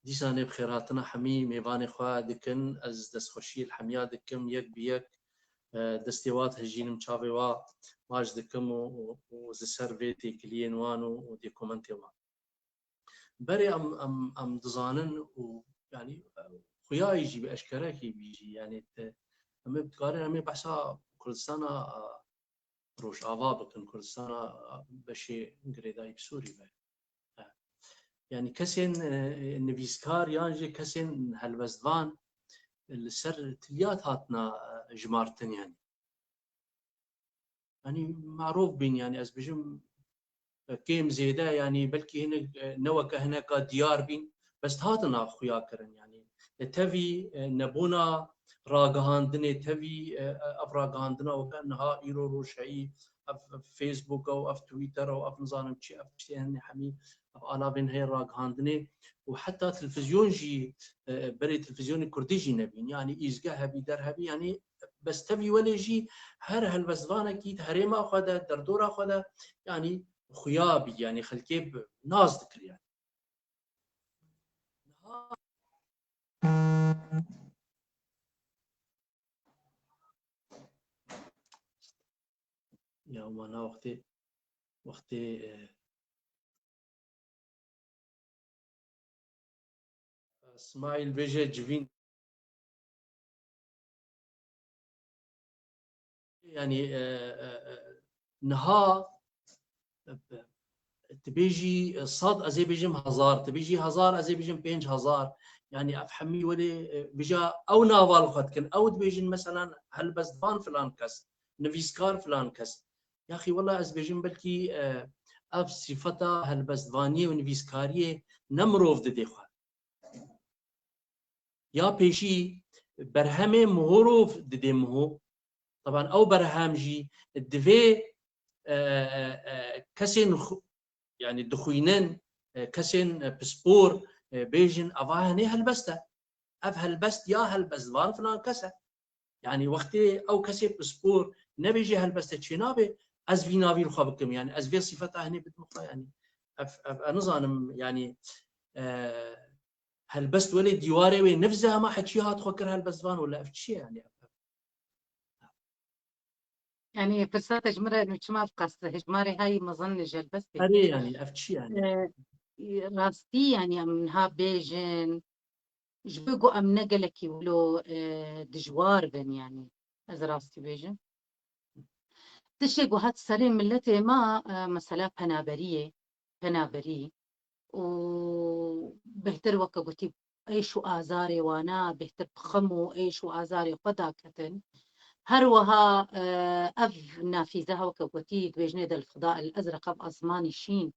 دیسانێ بخێراتنە هەمی میێوانی خوا دکن ئەس دەستخۆشی هەمیا دکم یەک بەیەک دەستێوات هەژینم چاوێوا ماش دکم و سەر vê têkiliyên wan û dê kommentê wan berê em dizanin û yanî xuyayî jî bi eşkerekî bîjî yani em ê dikarin em ê behsa Kurdistana Rojava bikin Kurdistana beşê girêdayî bi Sûrî be يعني كسين نفيسكار يانجي كسين هالبزدان السر تليات هاتنا جمارتن يعني معروف بين يعني أزبجم كيم زيادة يعني بلكي هنا نوكا هناك ديار بين بس هاتنا خويا كرن يعني تبي نبونا راغهاندني تبي افراغهاندنا وكانها ايرو روشعي اف فيسبوك او اف تويتر او اف نظام شيء اف شيء هني حمي اف الافين هي راغهاندني وحتى تلفزيون جي بري تلفزيون الكردي جي نبين يعني ازقاها بيدرها بي يعني بس تبي ولا جي هر هالبزفانه كيت هريما خدا دردورا خدا يعني خيابي يعني خلكيب ناز ذكر يعني يا وانا وقتي اسماعيل بيجي جبين يعني نها تبيجي صاد ازي بيجم هزار تبيجي هزار ازي بيجم بينج هزار يعني افهمي ولي بيجا او نافال خدكن او تبيجن مثلا هل بس دان فلان كس نفيسكار فلان كس يا اخي والله از بيجم بلكي اف صفتا هل بس دانيه ونفيسكاريه نمروف دي خو يا بيشي برهمه مهروف دي مهو طبعا او برهام جي الدفي كسين يعني دخوينن كسين بسبور بيجن افاهني هالبسته اف هالبست يا هالبست فان فلان كسه يعني وقتي او كسي بسبور نبيجي هالبسته شنابي از في نافي الخابكم يعني از في صفتها هني بتمخ يعني اف نظام يعني هالبست ولي ديواري وين نفسها ما حد شي هات خوكر هالبست فان ولا اف شيء
يعني فرصات جمرة إنه ما بقصة هجماري هاي مظن جلبست
هذه يعني افتشي يعني
راستي يعني منها بيجن جبقو أم نقلك يقولوا دجوار بن يعني از راستي بيجن تشيقو هات سرين ملتي ما مثلا بنابري وبهتر وكا قلتي ايشو آزاري وانا بهتر بخمو ايشو آزاري قدا كتن هروها اف نافذها وكوتي بيجنيد الفضاء الازرق اب اسماني شين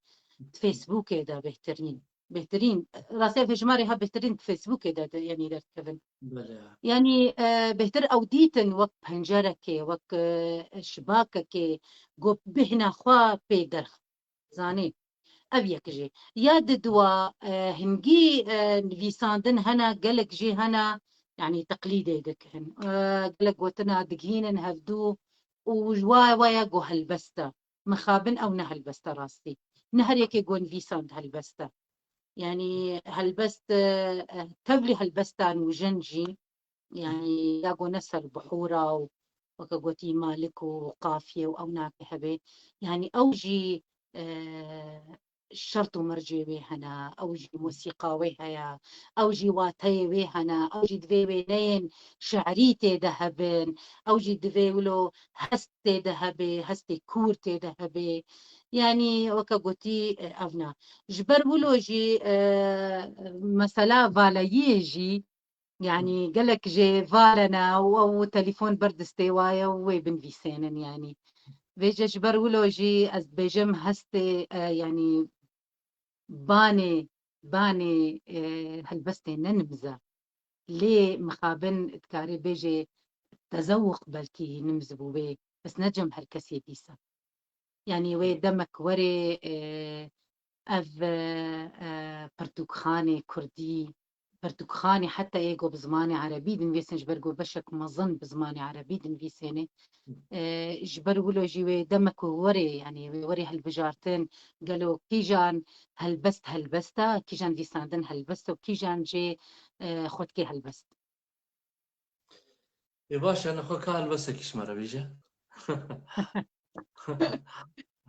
فيسبوك دا بهترين بهترين راسي في جماري ها بهترين فيسبوك دا يعني دا كفن
بله
يعني بهتر او ديتن وك پنجرك وك شباكك جو بهنا خوا بيدر زاني ابيك جي ياد دوا هنجي نفيساندن هنا قالك جي هنا يعني تقليدي دكهن قالك وتنا دقهين هفدو وجوا ويا جو هالبستا مخابن او نهالبستا راستي نهر يكي جو نفيساند هالبستا يعني هالبست تبلي هالبستان وجنجي يعني ياغو نسر بحورة وكاغوتي مالك وقافية وأوناك هبي يعني أوجي الشرط ومرجي ويهنا أوجي موسيقى ويهيا أوجي واتي ويهنا أوجي دوي وينين شعريتي دهبن أوجي دوي ولو هستي دهبي هستي كورتي دهبي يعني وكاغوتي أونا جبر ولوجي مثلا فالايجي يعني قالك جي فالنا او تليفون برد استوايا وبن فيسينن يعني بيجي جبر ولوجي از بيجم هستي يعني باني هالبستي ننمزة ليه مخابن تكاري بيجي تذوق بلكي نمزبو بي بس نجم هالكسي بيسا يعني وي دمك وري اف برتوخاني كردي برتوخاني حتى ايجو بزماني عربي دنفيسن جبرجو بشك مظن بزماني عربي دنفيسنه جبروا له جيوي دمك وري يعني وري هالبجارتين قالوا كيجان هلبستا كيجان فيساندن هلبستا وكيجان جي خدكي هلبست
يا باشا انا خوك هالبسك ايش مره بيجي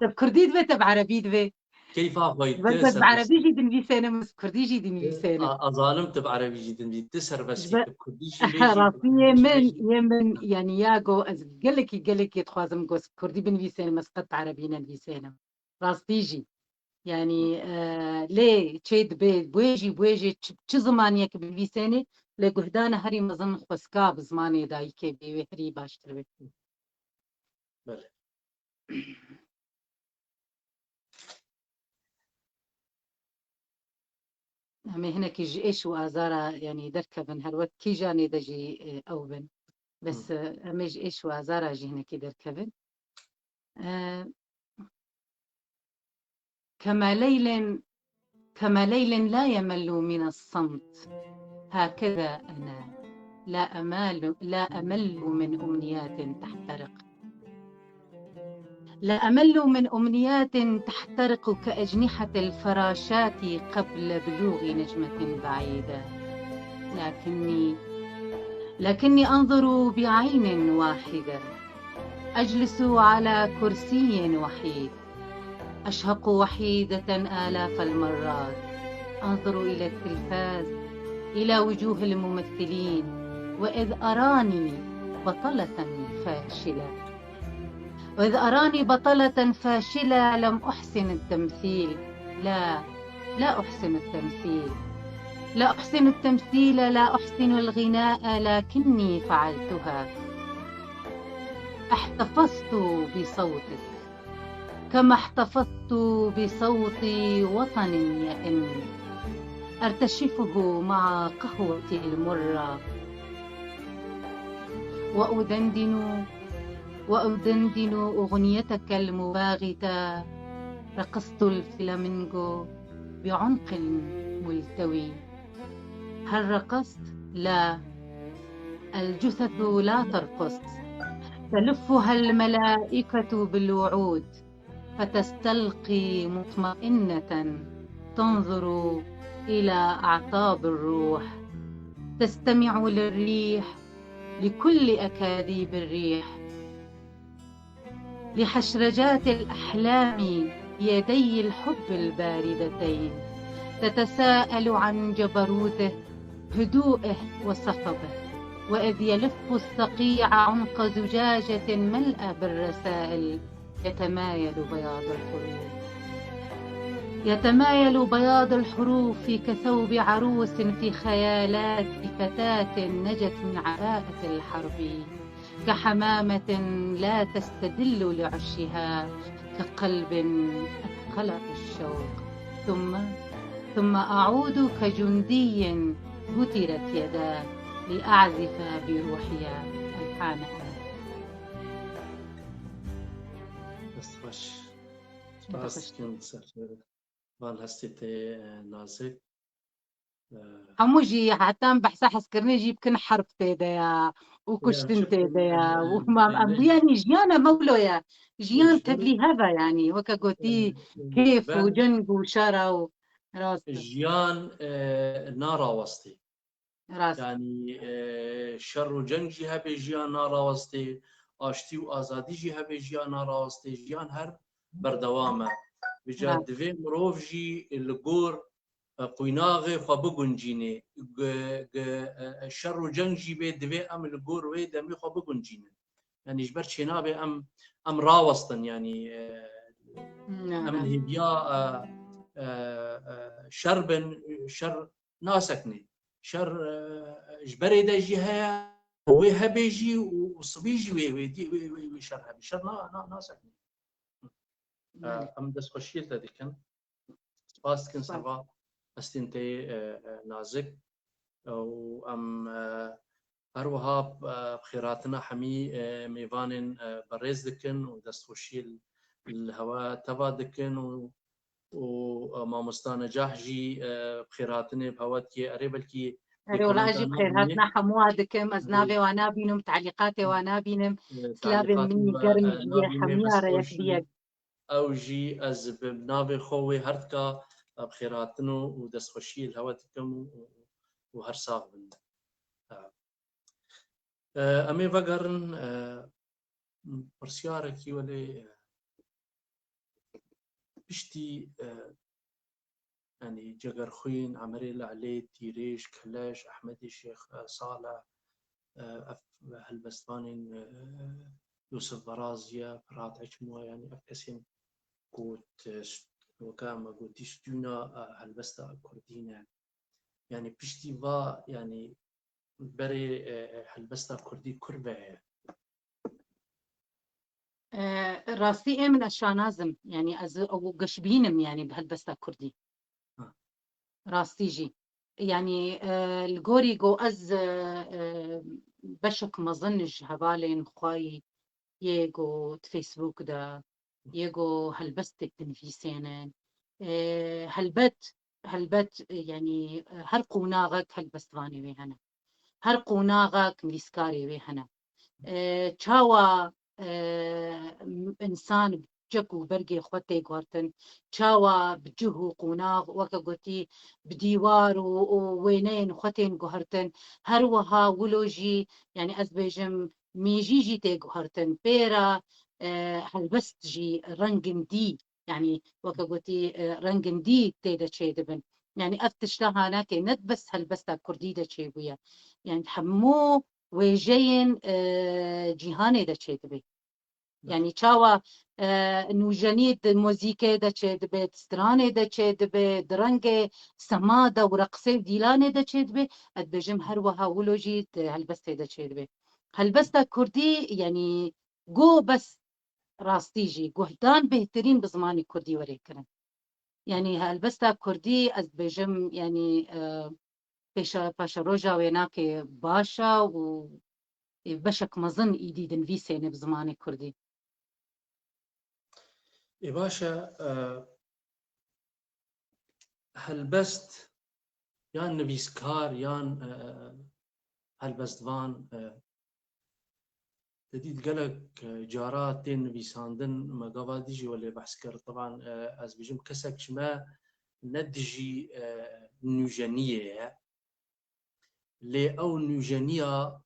طب كردي دبي طب عربي دبي
كيف اخوي
بس
تسر بس
بعربي جي دنفيسنه مس كردي جي دنفيسنه
اظالمت بعربي جدا تسر بس بكرديشي
راسي يمن يعني ياغو از قالك يتخوازم جوز كردي بنفيسين مسقط عربي نفيسين راستيجي يعني ليه تشيد بيت بويجي چه زمانية که بنفيسيني لقو هدانا هري مظن خسكا بزماني دايكي بيوي هري باشتر بي
بله
همي هنا كي ايش وازارا يعني دركبن هالوقت كي جاني دجي اوبن بس هميج ايش وازارا جي هنا كي دركبن كما ليل لا يمل من الصمت هكذا أنا لا أمل من أمنيات تحترق لا أمل من أمنيات تحترق كأجنحة الفراشات قبل بلوغ نجمة بعيدة لكني أنظر بعين واحدة أجلس على كرسي وحيد أشهق وحيدة آلاف المرات أنظر إلى التلفاز إلى وجوه الممثلين وإذ أراني بطلة فاشلة لم أحسن التمثيل لا أحسن التمثيل لا أحسن الغناء لكني فعلتها احتفظت بصوتك كما احتفظت بصوت وطن يئن أرتشفه مع قهوتي المرة وأدندن أغنيتك المباغتة رقصت الفلامينغو بعنق ملتوي هل رقصت؟ لا الجثث لا ترقص تلفها الملائكة بالوعود فتستلقي مطمئنة تنظر إلى أعصاب الروح تستمع للريح لكل أكاذيب الريح لحشرجات الأحلام بيدي الحب الباردتين تتساءل عن جبروته هدوءه وصخبه وإذ يلف الصقيع عنق زجاجة ملأى بالرسائل يتمايل بياض الحروف كثوب عروس في خيالات فتاة نجت من عباءة الحرب كحمامة لا تستدل لعشها كقلب أثقل الشوق ثم أعود كجندي بترت يداه لأعزف بروحي ألحان أنا.
دستخوش سپاس كن سر والهستي نازك
هموجي حتى بحث حسكرني جيب كن حرف تيدايا وكشتن تيدايا وما يعني جيانا مولويا جيان تبلي هذا يعني وكا قوتي كيف وجنب وشارع راس
جيان نارا وسطي
راس
يعني شر و جنگ جی هبه جیان ناراوستی آشتی و آزادی جی هبه جیان ناراوستی جیان هر بردوامه بجا دوی مروف جی لگور قویناغ خو بگنجینه شر و جنگ جی به دوی ام لگور وی دمی خو بگنجینه يعني جبر شنابه ام راوستن يعني ام الهبيا شربن شر ناسكني شر جبري دا جهه وي هبيجي وصبيجي وي شر هبي شر ناسكني ام دس خشيل دا ديكن سباس كن سبا استنتي نازك او ام هروها بخيراتنا حمي ميفان بريز دكن ودست خشيل الهواء تبا دكن ومامۆستا نەجاح جی بخێرهاتنێ بهەوەتکێ ئەرێ بەلکی
ولاجي بخيرهاتنا حموها دكم أزنابي وانا بينم تعليقاتي وانا بينم سلابي مني قرن جي حميها ريح بيك
أو جي أز بنابي خوي هردكا بخيرهاتنو ودستخوشي الهوا دكم وهر ساغ بن أمي بقرن برسياركي ولي بشتي يعني جگر خوين عمري العلي تيريش كلاش أحمدي شيخ صالح هالبستانين يوسف برازيا فرات عشموا يعني أكسين قوت وكام قوتي ستونا هالبستا كردينا يعني بشتي با يعني بري هالبستا كردي كربة
راسي من الشانازم يعني أو قشبينم يعني بهالبستا كردي راستيجي يعني الجوري جو أز بشك ما ظنش هبالين خواي يجو فيسبوك دا يجو هلبستك تنفيسين هلبت يعني هرقوناغك هلبستواني ويهنا هرقوناغك ميسكاري ويهنا تشاوا إنسان جكو برقي خوتي قوارتن تشاوا بجهو قوناغ وكا قوتي بديوار ووينين خوتين قوهرتن هروها ولوجي يعني أزبيجم ميجي تي قوهرتن بيرا هلبست جي رنجن دي يعني وكا قوتي رنجن دي تيدا تشيدبن يعني أفتشتها هناك ند بس هلبستا كرديدة تشيبويا يعني حمو وجين جيهاني دا تشيدبي يعني تشاوا نوجانيد موزيكا دا تشيدبي ستراني دا تشيدبي درنجي سمادا ورقصي ديلاني دا تشيدبي أدبجم هروها ولوجي هلبستا دا تشيدبي هلبستا كردي يعني جو بس راستيجي جهدان بهترين بزماني كردي وريكرن يعني هلبستا كردي أدبجم يعني باشا روجا ويناك باشا و بشك مظن إيدي دنفيسيني بزماني كردي
إي باشا هلبست يان نفيسكار يان هلبستوان جديد قالك جارات تين نفيساندن ما قواديجي ولا بحث كر طبعا از بيجم كسك شما ندجي نوجانية لي أو نوجانية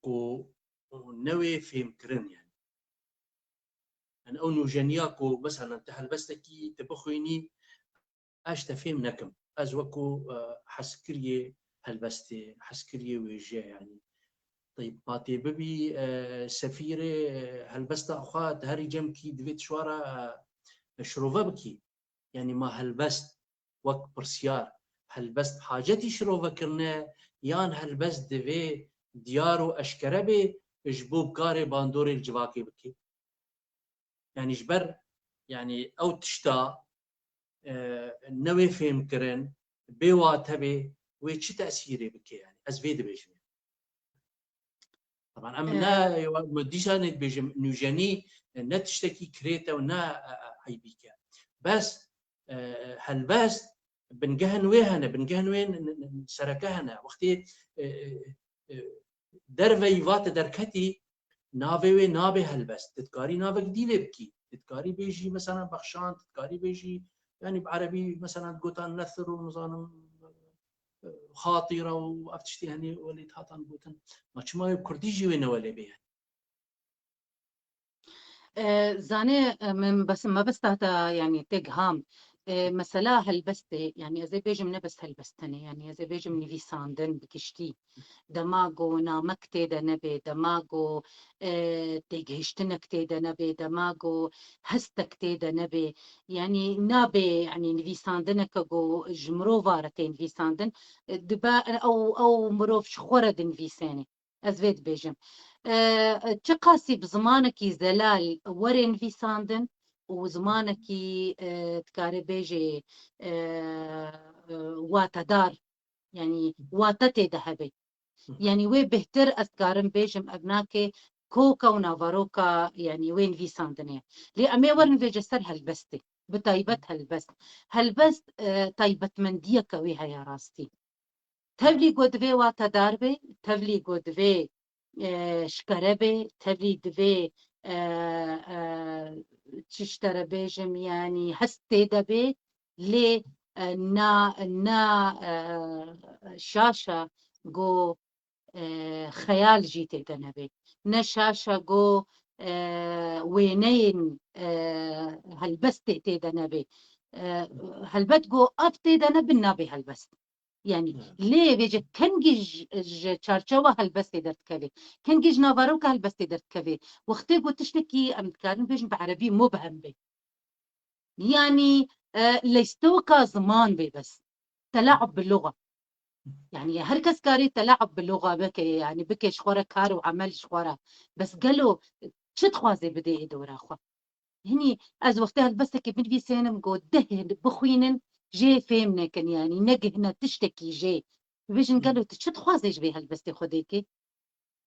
كو نوي فهم كرن يعني أو نوجانية كو مثلا تهلبستكي تبخويني اش تفهم نكم از وكو حسكريه هلبستي حسكريه ويجي يعني طيب ماتي ببي سفيره هلبستا اخوات هاري جمكي دفيت شوارا شروفه بكي يعني ما هلبست وك برسيار هلبست حاجتي شروفه كرنا يان هلبست دفي ديارو اشكربي جبوب كاري باندوري الجواكي بكي يعني جبر يعني او تشتا نوي فهم كرن بواتبه ويش تأثيره بكي يعني أزبيد بيجم طبعا أمنا مديشان بيجم نوجاني نتشتكي كريتا ونا عيبيكا بس هالبس بنجهن وين سركهنا وقتي درفي فات دركتي ناوي نابه هالبس تذكاري نابه جديده بكي تذكاري بيجي مثلا بخشان تذكاري بيجي يعني بعربي مثلا قوتان نثر ومظانم خاطره وافتشتي يعني وليد هاتان قوتن ما شما كرديجي وين ولا بيه
زاني من بس ما بس تاتا يعني تيج هام مثلا هلبستي يعني ازي بيجم نبس هلبستني يعني ازي بيجم نيفي ساندن بكشتي دماغو نامكتي دا نبي دماغو تيجهشتنكتي دا نبي دماغو هستكتي دا نبي يعني نابي يعني نيفي ساندنك جو جمرو فارتين نيفي ساندن دبا او مروف شخورة نيفي ساني ازفيد بيجم تقاسي بزمانكي زلال ورين في ساندن وزمانكي تكاري بيجي واتدار يعني واتتي ذهبي يعني وي بهتر أذكارن بيجم أبناكي كوكا ونافاروكا يعني وين في ساندنيا لي أمي ورن في جسر هالبستي بطيبت هالبست هالبست طيبت من ديكا ويها يا راستي تبلي قد في واتدار بي تبلي قد في شكربي تبلي دبي تشترى بيجم يعني هستي دبي لي نا شاشة جو خيال جيتي دنبي نا شاشة جو وينين هلبستي تيدنبي هلبت جو أبتي دنبي نابي هلبست يعني ليه بيجي كنجي تشارشوا هالبستي درت كبي كنجي نافاروكا هالبستي درت كبي وقتي قلت تشتكي أمتكارن بيجن بعربي مبهم بي يعني ليستوكا زمان بي بس تلاعب باللغة يعني هركز كاري تلاعب باللغة بكي يعني بكي شخورة كار وعمل شخورة بس قالوا شد خوازي بدي دورا خو هني از وقتها البستة كيف في سينم قو دهن بخوينن جي فيمنا كان يعني نجهنا تشتكي جي بيجن قالوا تشد خوازيج بي هالبستة خديكي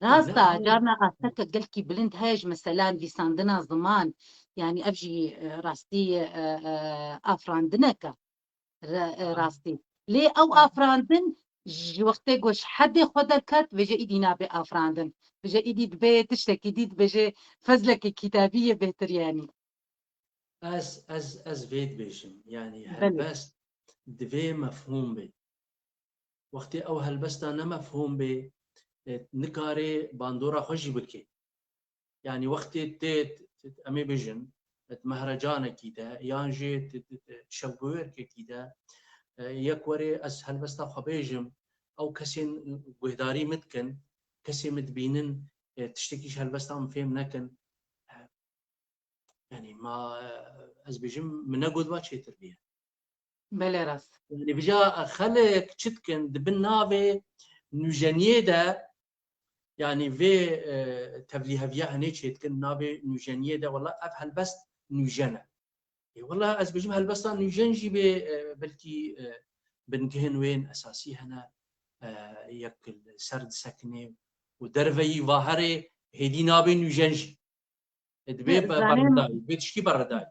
راستا جارنا قاستك قلكي بلند هاج مثلا في ساندنا زمان يعني ابجي راستي افراندنكا راستي ليه او افراندن وقتي قوش حد خد الكات بيجي ايدي نابي افراندن بيجي ايدي دبي تشتكي ديد بيجي فزلك كتابية بهتر يعني
از فيد بيجم يعني
بلي
هالبست دفي مفهوم بي وقتي او هالبست انا مفهوم بي نكاري باندورا خوشي بكي يعني وقتي تيت امي بيجن مهرجان كيدا يانجي تشبوير كيدا يكوري از هالبست خبيجم او كسين قهداري متكن كسي متبينن تشتكيش هالبست ام فيم نكن يعني ما از بيجم من نقود واتشي تربيه
بلي راس
يعني بجا خلق تشتكن دبنافي نوجانيدا يعني في تبليها فيها هنيك تكن نافي نوجانيدا والله افعل بس نوجنا والله از بيجم هالبس نوجنجي بلكي بنكهن وين اساسي هنا يك سرد سكنه ودرفي ظاهري هدي نابي نوجنجي دبي برداي بتشكي برداي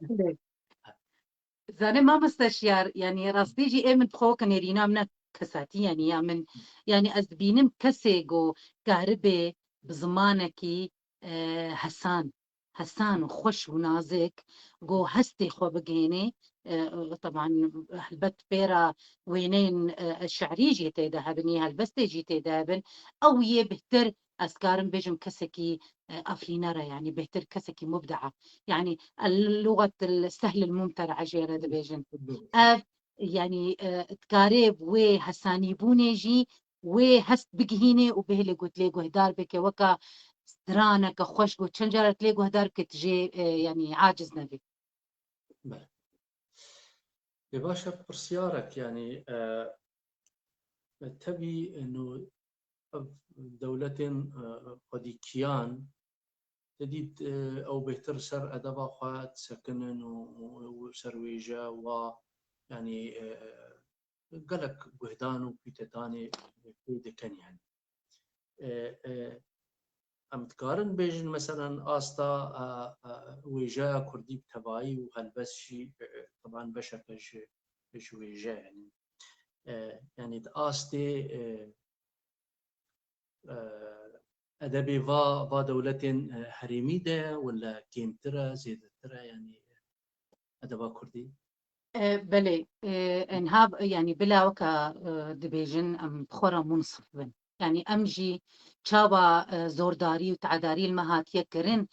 زاني ما مستشيار يعني راستيجي ايه من بخوك نيرينا من كساتي يعني يا من يعني أزبينم كسيجو كهربي بزمانكي حسان وخش ونازك جو هستي خو بقيني طبعا هلبت بيرا وينين الشعري جيتي دهبني هلبستي جيتي دهبن او يبهتر اسكارم بيجم كسكي افلينارا يعني بهتر كسكي مبدعه يعني اللغه السهل الممتع عجيره دبيجن يعني تكاريب وهساني بونيجي وهست بقهيني وبهلي قلت لي قهدار بك وكا سترانا كخوش قلت شنجرت لي قهدار كتجي يعني عاجز نبي
يا باشا برسيارك يعني تبي انه دولة قديكيان جديد او بهتر سر ادبا خوات سكنن وسرويجا و يعني قالك جهدان وبيتتاني دكان يعني ام تقارن بين مثلا استا ويجا كردي بتبعي وهالبس شيء طبعا بشر بش ويجا يعني يعني استي ادبي فا دولة حريمي ده ولا كيم ترى زيد ترى يعني ادبا كردي
بلي انها يعني بلا وكا دبيجن ام بخورا منصف بن يعني امجي تشابا زورداري وتعداري المهاتيه كرن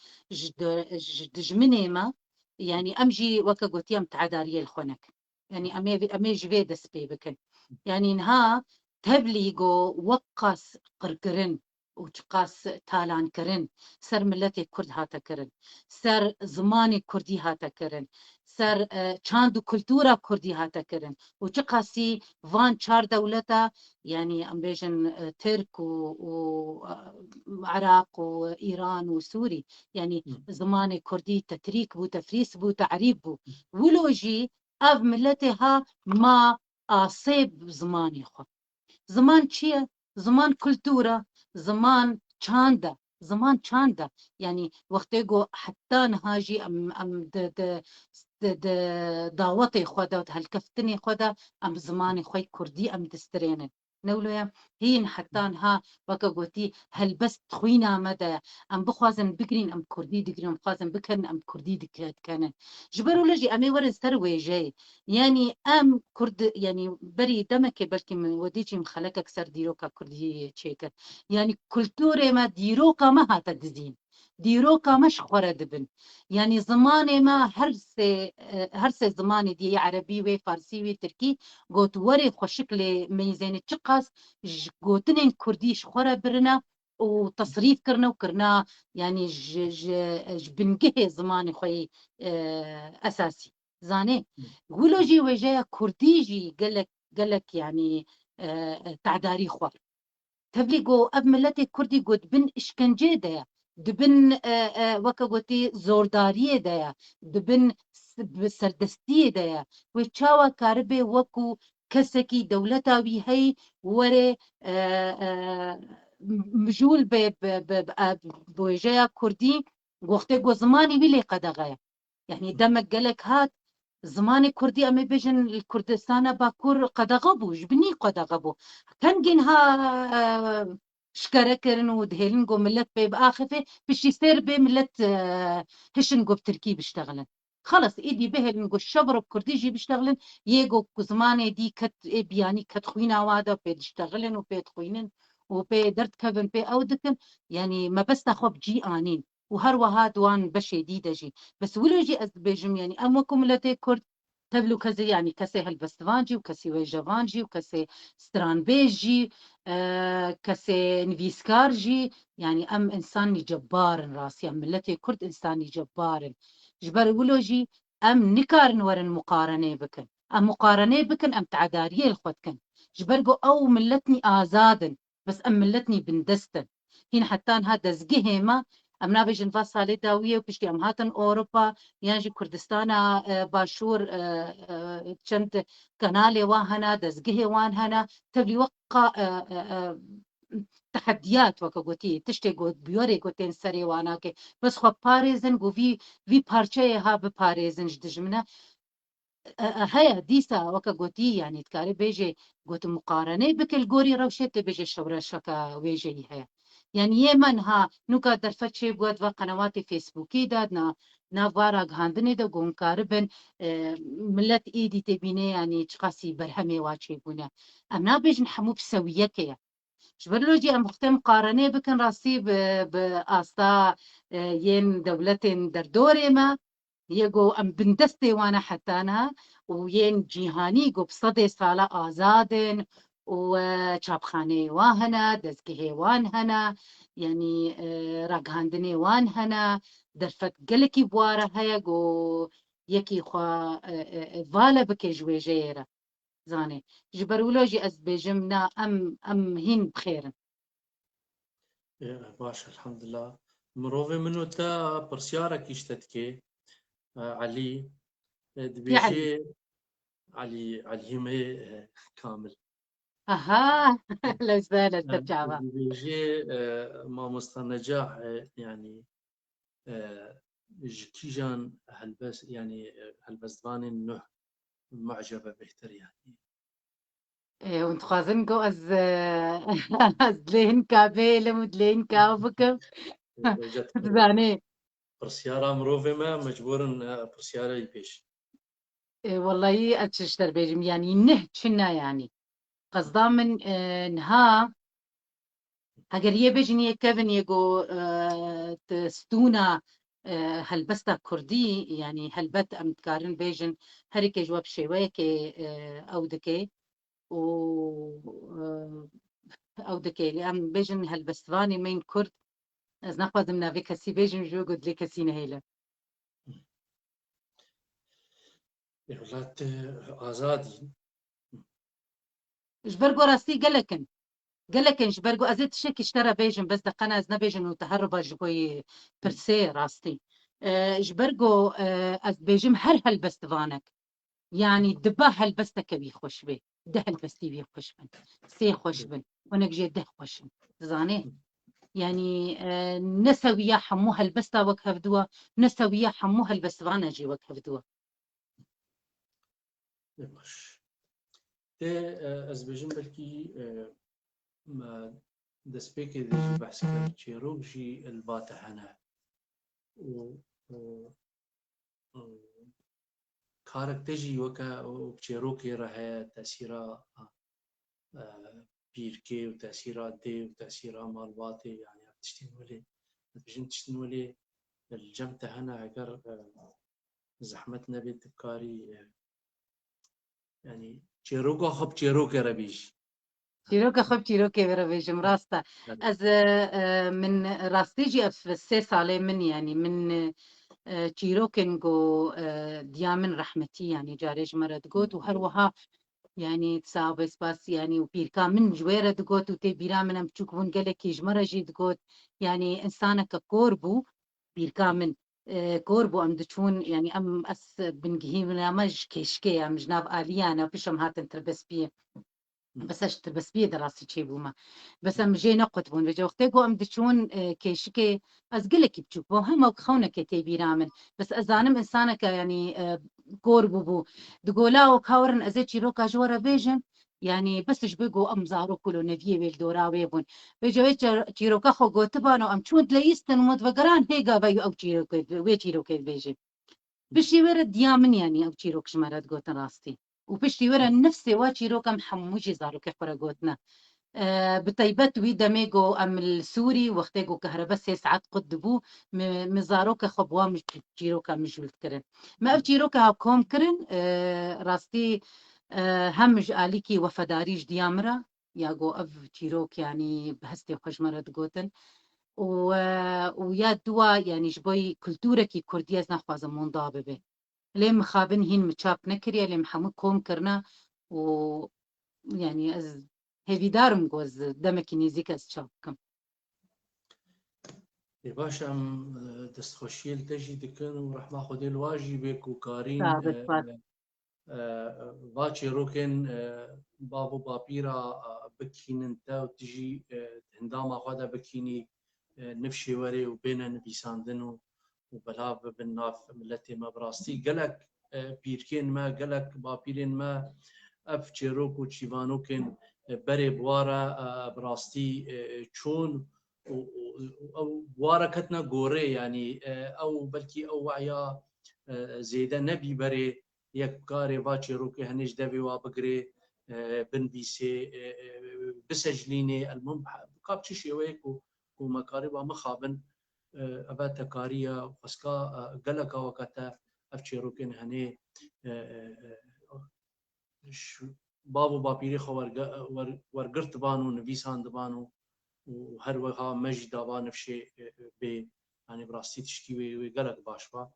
جدجمني ما يعني امجي وكا قوتي ام تعداري الخونك يعني امي جبي دسبي بكن يعني انها تبليغو وقاس قرقرن وتقاس تالان كرن سر ملتي كرد هاتا كرن سر زماني كردي هاتا كرن سر چاند و کلتورا کردی هاتا کرن و چه قاسی وان چار دولتا يعني ام بيجن ترك وعراق وايران وسوري يعني زمان كردي تتريك بو تفريس بو تعريب بو ولوجي اف ملتها ما اصيب زماني خو زمان چیه زمان کلتورا زمان چاندا زمان چاندا يعني وقتی گو حتى نهاجي ام د داوتي خدا هالكفتني خدا ام زماني خوي كردي ام دسترينن نولويا هين حتى ها وكا قوتي هل بس تخوينا مدى ام بخوازن بقرين ام كردي دقرين ام بخوازن بكن ام كردي دكات كان جبروا لجي امي ورز تروي جاي يعني ام كرد يعني بري دمك بلكي من وديجي مخلكك سر ديروكا كردي تشيكر يعني كلتوري ما ديروكا ما هاتا دزين ديروكا مش خورد بن يعني زماني ما هرسه زماني دي عربي و فارسي و تركي قوت وري خوشكل ميزين تشقاس قوتنين كرديش خورا برنا وتصريف كرنا وكرنا يعني بنقه زماني خوي اساسي زاني قولوا جي وجايا كرديجي قالك يعني تعداري خوار تبليغو اب ملتي كردي قد بن اشكنجي دايا دبن وكا قوتي زورداريه دايا دبن سردستيه دايا وچاوا كاربي وكو كسكي دولتا بي هي وري مجول بوجايا كردي وقتي قو زماني ويلي قدغايا يعني دمك قالك هات زماني كردي امي بيجن الكردستان باكور قدغبو جبني قدغبو كان جنها شكركرن ودهيلن قو ملت بي بآخفة بشي سير بي ملت هشن قو بتركي بيشتغلن خلص ايدي بهلن قو الشبر بكردي جي بيشتغلن يقو زماني دي كت بياني كت خوينا وادا بي تشتغلن وبي تخوينن وبي درت كفن بي اودكن يعني ما بس تاخب جي انين وهروها دوان بشي ديدجي بس ولو جي أزبيجم يعني أموكم ملتي كرد تبلو كزي يعني كسي هالبستفانجي وكسي ويجافانجي وكسي سترانبيجي كسي نفيسكارجي يعني أم إنساني جبار راسي أم ملتي كرد إنساني جبار جبر ولو جي أم نكارن ورن مقارنة بكن أم مقارنة بكن أم تعدارية الخوتكن جبرقو أو ملتني آزادن بس أم ملتني بندستن هين حتى هذا زقهما ام نابجن فاسالي داويه وبشتي ام هاتن اوروبا يانجي كردستانا باشور چند كنالي واهنا دزقه وان هنا تبلي وقع تحديات وكا قوتي تشتي قوت بيوري قوتين سري واناكي بس خو باريزن قو في بارچه ها بپاريزن جدجمنا هيا ديسا وكا قوتي يعني تكاري بيجي قوت مقارنة بكل قوري روشت بيجي شورا شكا ويجي هيا يعني يمن ها نوكا درفتشي بواد قنوات فيسبوكي داد نا فارا غاندني دا قون كاربن ملت ايدي تبيني يعني تقاسي برهمي واتشي بونا امنا بيجن حمو بسويكي جبرلوجي ام مختم مقارنة بكن راسي باستا ين دولتين دردوري ما يجو ام بندستي وانا حتانا وين جيهاني جو بصدي صالة آزادن وشابخاني واهنا دزكي وان هنا يعني راقهاندني وان هنا درفت قلكي بوارا هيا جو يكي خوا فالا بكي جويجيرا زاني جبرولوجي أزبيجمنا أم هين بخير
باشا الحمد لله مروفي منو تا برسيارة كيشتتكي علي
في علي
عليهمه كامل.
اها لا زال ترجع
بيجي ما مستنجاح يعني جكيجان هلبس يعني هلبسدوان انه معجبه بهتر يعني
وانت خازنكو از از دلين كابيلم ودلين كابكم
وجدت
زاني
برسيارة مروفة ما مجبور برسيارة يبيش
والله اتشتر بيجم يعني نه شنا يعني قصدا من نها اگر یه بجن یه کبن یگو تستونا هلبستا كردي يعني هلبت ام تكارن بيجن هريك جواب شوية كي او دكي و او دكي لام بيجن هلبستواني مين كرد از نخواد من نافي كسي بيجن جو قد لي كسي نهيلا
ولات آزادي
جبرقو راستي قالكن جبرقو ازيت شك اشترى بيجن بس دقنا از نبيجن وتهربا جبوي برسي راستي جبرقو از بيجم هل هلبستوانك يعني دبا هلبستك بي خوش بي ده هلبستي بي خوش بن سي خوش بن ونك جي ده خوش بن زاني يعني نسويا حمو هلبستا وك هفدوا نسويا حمو هلبستوانا جي وك هفدوا
باش ده از بيجن بلكي ما دسبيكي دي بحث كر تشيروك جي الباتا هنا و كارك تجي وكا وبتشيروكي راه تأثيرا بيركي وتأثيرا دي وتأثيرا مالباتي يعني تشتين ولي بيجن تشتين ولي الجمتة هنا اگر زحمتنا بيت بكاري يعني تشيروكا خب تشيروكي ربيش
تيروكا خب تيروكا برا بيجم راستا از من راستي جي اف سي صالي من يعني من تيروكنجو ديامن رحمتي يعني جاريج مرد قوت وهروها يعني تساوبس بس يعني وبيركا من جويرة دقوت وتي بيرا من بتشوكون قالك يجمرة جي دقوت يعني إنسانك كوربو بيركا من كوربو أم دتشون يعني أم أس بنجهي من مج كيشكي أم جناب آليانا بشم هاتن تربس بيه بس اشتر بس بيه دراسي شي بوما بس ام جينا قطبون بجا وقتيقو ام دشون كيشكي از قلك بتشوفو هم وخونا كتي بيرامن بس ازانم انسانك يعني كوربو بو دقولا وكاورن ازيتشي روكا جورا بيجن يعني بس جبقو ام زارو كلو نفيه بيل دورا ويبون بيجا ويتشا تشيروكا خو قوتبانو ام تشون تلايستن ومدفقران هيقا بايو او تشيروكا وي تشيروكا بيجي بشي ورد ديامن يعني او تشيروك شمارات قوتن راستي وبشتي ورا نفسي واتشيروكا محموجي زارو كيخورا قوتنا بطيبت ويدا ميجو ام السوري وقتيجو كهرباء سي ساعات قدبو مزاروكا خبوا مش جيروكا مش كرن ما جيروكا هاكوم كرن راستي همج آليكي وفداريج ديامرا ياغو اف جيروك يعني بهستي وخجمرة قوتن ويا دوا يعني جبوي كلتوركي كردية نخوازا منضابة به ليه مخابن هين متشاب نكريا ليه محمد كوم كرنا و يعني از هيفي دارم جوز دمك نيزيك از شابكم
باش ام دستخوشيل تجي دكن وراح ماخذ الواجبك وكارين
ثابت بات
باتشي روكن بابو بابيرا بكين انت وتجي هنداما خدا بكيني نفشي وري وبين نبيساندنو وبلا بالناف ملتي ما براستي قالك بيركين ما قالك بابيرين ما اف تشيروك وتشيفانوكن بري بوارا براستي تشون او بوارا كتنا غوري يعني او بلكي او وعيا زيدا نبي بري يك كاري باتشي روكي هنيش دبي وابقري بن بيسي بسجليني المهم كابتشي شويك ومكاربا مخابن اباتا كاريا وسكا قلقا وكتا افتشي روكين هني بابو بابيري خو ورقرت بانو نبيسان دبانو وهر وها مجد بان فشي بي يعني براستي تشكي وقلق باشوا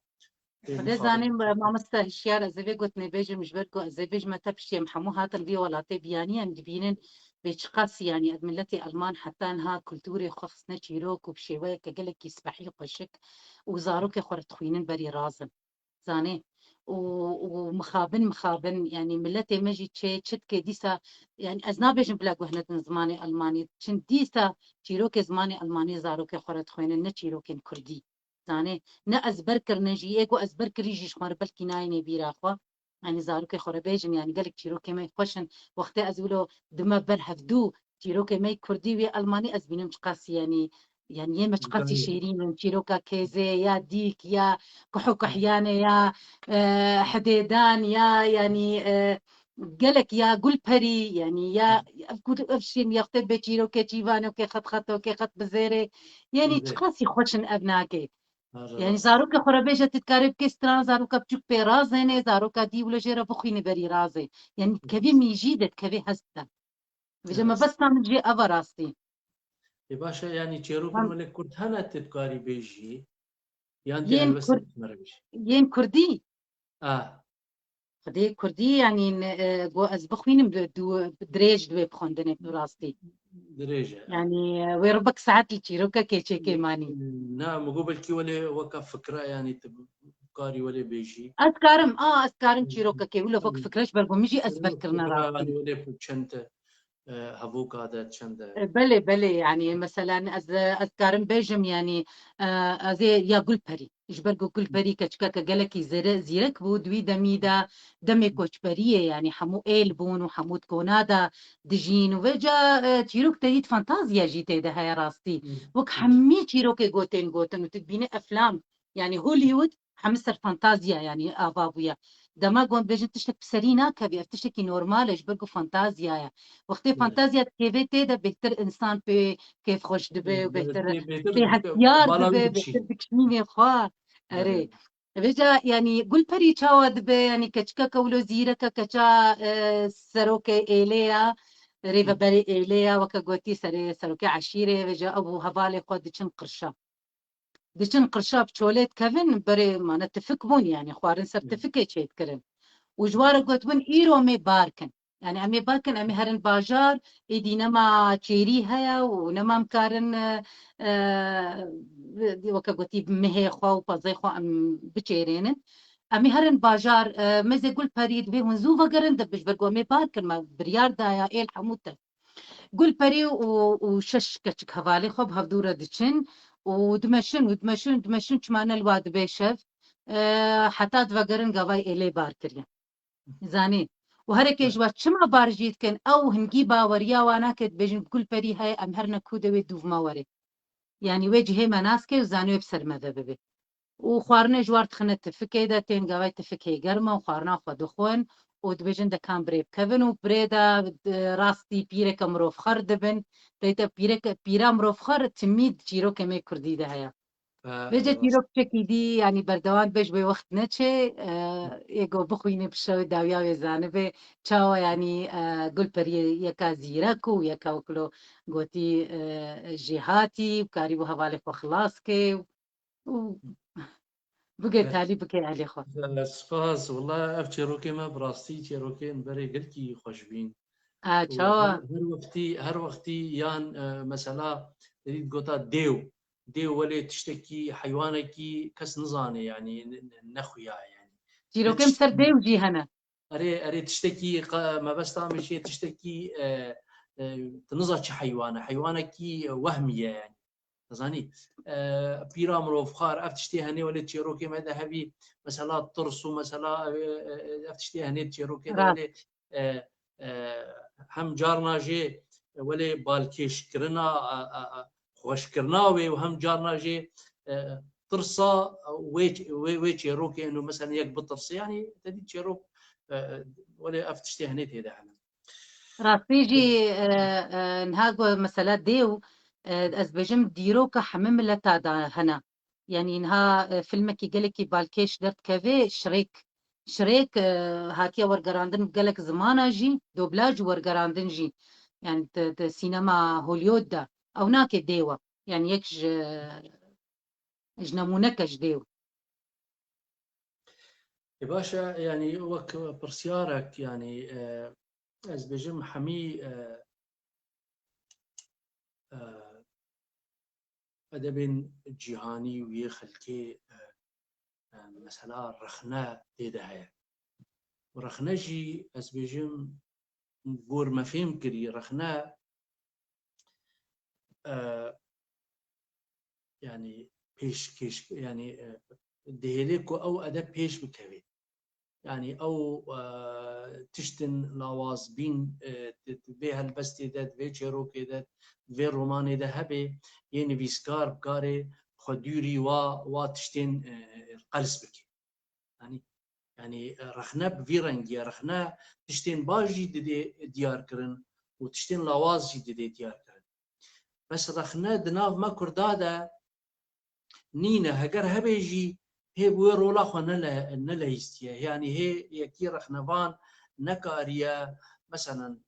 زاني ما مستهشيار ازبي قلت نبيجي مش بركو ازبيج ما تبشي محمو هاتن بي ولا تبياني ام دبينن بيشقاس يعني ادملتي المان حتى انها كلتوري خفص نشيروك وبشيويك قالك يسبحي قشك وزاروك خورت خوينن بري رازم زاني ومخابن يعني ملتي مجي تشتكي ديسا يعني أزنابيجن بلاك وهنا زماني ألماني تشن ديسا تيروكي زماني ألماني زاروكي خورت خوين نه تيروكين كردي زاني نه أزبركر نجي إيجو أزبركر يجي شمار بلكي نايني بيراخوا يعني زاروكي خورا بيجن يعني قالك تيروكي ما يخوشن وقتي أزولو دما برهفدو تيروكي ما كردي وي ألماني أزبينم قاسي يعني يا مشقاسي شيرين من تيروكا كيزي يا ديك يا كحوك أحيانا يا حديدان يا يعني قالك يا قول بري يعني يا أفشين يخطب بتيرو كتيفانو كي خط خطو كي خط بزيري يعني تقاسي خوشن أبناكي يعني زاروكا خرابيجة تتكارب كستران زاروكا بتشوك بي رازيني زاروكا دي ولا جيرا بخيني بري رازي يعني كبي ميجيدت كبي هستا بجمع بس نعمل جي أفا راستي
باشا يعني تشيروكن ولا كرد هنا تتكاري بيجي يعني
ين
بس
ين كردي خدي كردي يعني جو أزبخوين بدريج دوي بخوندني براستي
دريجة
يعني ويربك ساعات التيروكا كي ماني
نعم قبل كي ولا وقف فكرة يعني تبكاري ولا بيجي
أذكارم تيروكا كي ولا فوق فكرش بربو ميجي أزبكرنا
فكرة
راستي
يعني ولا بتشنت هفوك هذا تشنت
بلي يعني مثلا أذكارم بيجم يعني زي يا قلبري إجبرقو قلبري كشكاكا قالكي زيرك بود وي دميدا دمي كوشبرية يعني حمو إيل بون وحمود كونادا دجين وفجا تيروك تريد فانتازيا جيتي ده هاي راستي وك حمي تيروكي جوتين وتبيني أفلام يعني هوليوود حمسر فانتازيا يعني آبابويا دما قوم بيجن تشتك بسرينا كبي افتشتكي نورمال إجبرقو فانتازيا وقتی فانتازیا كيفي تيدا بهتر انسان به كيف خوش دبي وبهتر صحتيار دبي بهتر بكشميني خوا اري بيجا يعني قول بري تشاوا دبي يعني كشكا كولو زيركا كشا سروكي إليا ريفا بري إليا وكا سروكي عشيرة بيجا أبو هبالي خود دشن قرشا بشوليت كيفن بري ما نتفق بون يعني خوارن سرتفيكيت شيت كرن وجوار قلت بون إيرو مي باركن يعني أمي باركن أمي هرن باجار إدي نما تشيري هيا ونما مكارن وكا قلتي بمهي خوا وبازي خوا أم بتشيرين أمي هرن باجار مزي قول بريد بي ونزوفا قرن دبش برقو أمي باركن ما بريار دايا إيل حموتا قول بري وشش كتشك هفالي خب هفدورة دچن ودمشن چمانا الواد بيشف حتى دفقرن قواي إلي باركريا زاني وهركي جوا چما بارجيت كن او هنگي باوريا وانا كت بجن كل بري هاي امهرنا كودوي دوف ماوري يعني وجهي مناسكي وزاني بسر مذببه وخوارنا جوار تخنت تفكي دا تين قواي تفكي قرمه وخوارنا خوا دخون ودبجن دا كان بريب كفن وبريدا راستي بيرك مروف خر دبن دايتا بيرا مروف خر تميد جيرو كمي كردي ده هيا بيجي تيروك تشكي دي يعني بردوان بيج بي وقت نتشي ايجو بخويني بشو داويا ويزانبه تشاو يعني قول بري يكا زيركو يكا وكلو قوتي جهاتي وكاريبو هوالك وخلاصكي بقي تالي بقي علي خو
سپاس والله اف چیروکی ما براستی چیروکی برای گلکی خوش بین
تشاو
هر وقتی یان مثلا تريد قوتا ديو ولا تشتكي حيوانكي كس نظاني يعني نخويا يعني
تيروكي مسر ديو جي هنا
اري تشتكي ما بس تعمل شيء تشتكي تنظر حيوانكي وهميه يعني زاني بيرا مروف خار افتشتي هني ولا تشيروكي ما ذهبي مثلا طرس مثلا افتشتي هني تشيروكي ولا هم جارنا جي ولا بالكيش كرنا خوش كرناوي وهم جارنا جي طرصه ويش يروكي انه مثلا يقبض طرص يعني تدي تشيروك ولا افتشتي هني تهدا احنا
راسيجي نهاجو مثلا ديو أزبجم ديروكا حمم لتا دا هنا يعني إنها فيلمك يقلك بالكيش درت كافي شريك هاكيا ورقراندن قالك زمانا جي دوبلاج ورقراندن جي يعني سينما هوليود دا أو ناكي ديوة يعني يكج جنمونكش ديو
يا باشا يعني وك برسيارك يعني أزبجم حمي أدب جيهاني ويخلكي مثلا رخنا تيدا هيا ورخنا جي أسبيجم بور ما فهم كري رخنا يعني بيش كيش يعني دهيليكو أو أدا بيش بكوي يعني أو تشتن لاواز بين بها البستي داد في تشيروكي داد في روماني ده هبي يعني فيسكار بكاري خديري و تشتن القلس بكي يعني رخنا بفيرنجي رخنا تشتين باجي ديار كرن وتشتين لاواز جي ديار كرن بس رخنا دناف ما كردادا نينا هجر هبيجي هي بوي رولا خو نلا يستيا يعني هي يكي رخنفان نكاريا مثلا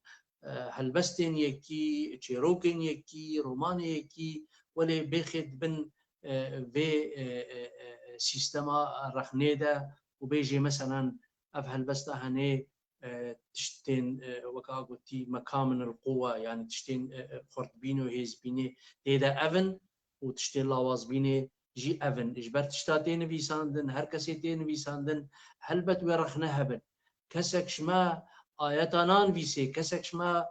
هلبستين يكي تشيروكين يكي روماني يكي ولا بيخد بن في سيستما رخنيدا وبيجي مثلا افهل بس هني تشتين وكا قلتي مكامن القوه يعني تشتين خرط بينو هيز بيني تيدا افن وتشتين لاواز بيني جي افن اجبر تشتاتين بيساندن هر كسيتين بيساندن هلبت ورخنا هبن كسك شما آياتانان بيسي كسك شما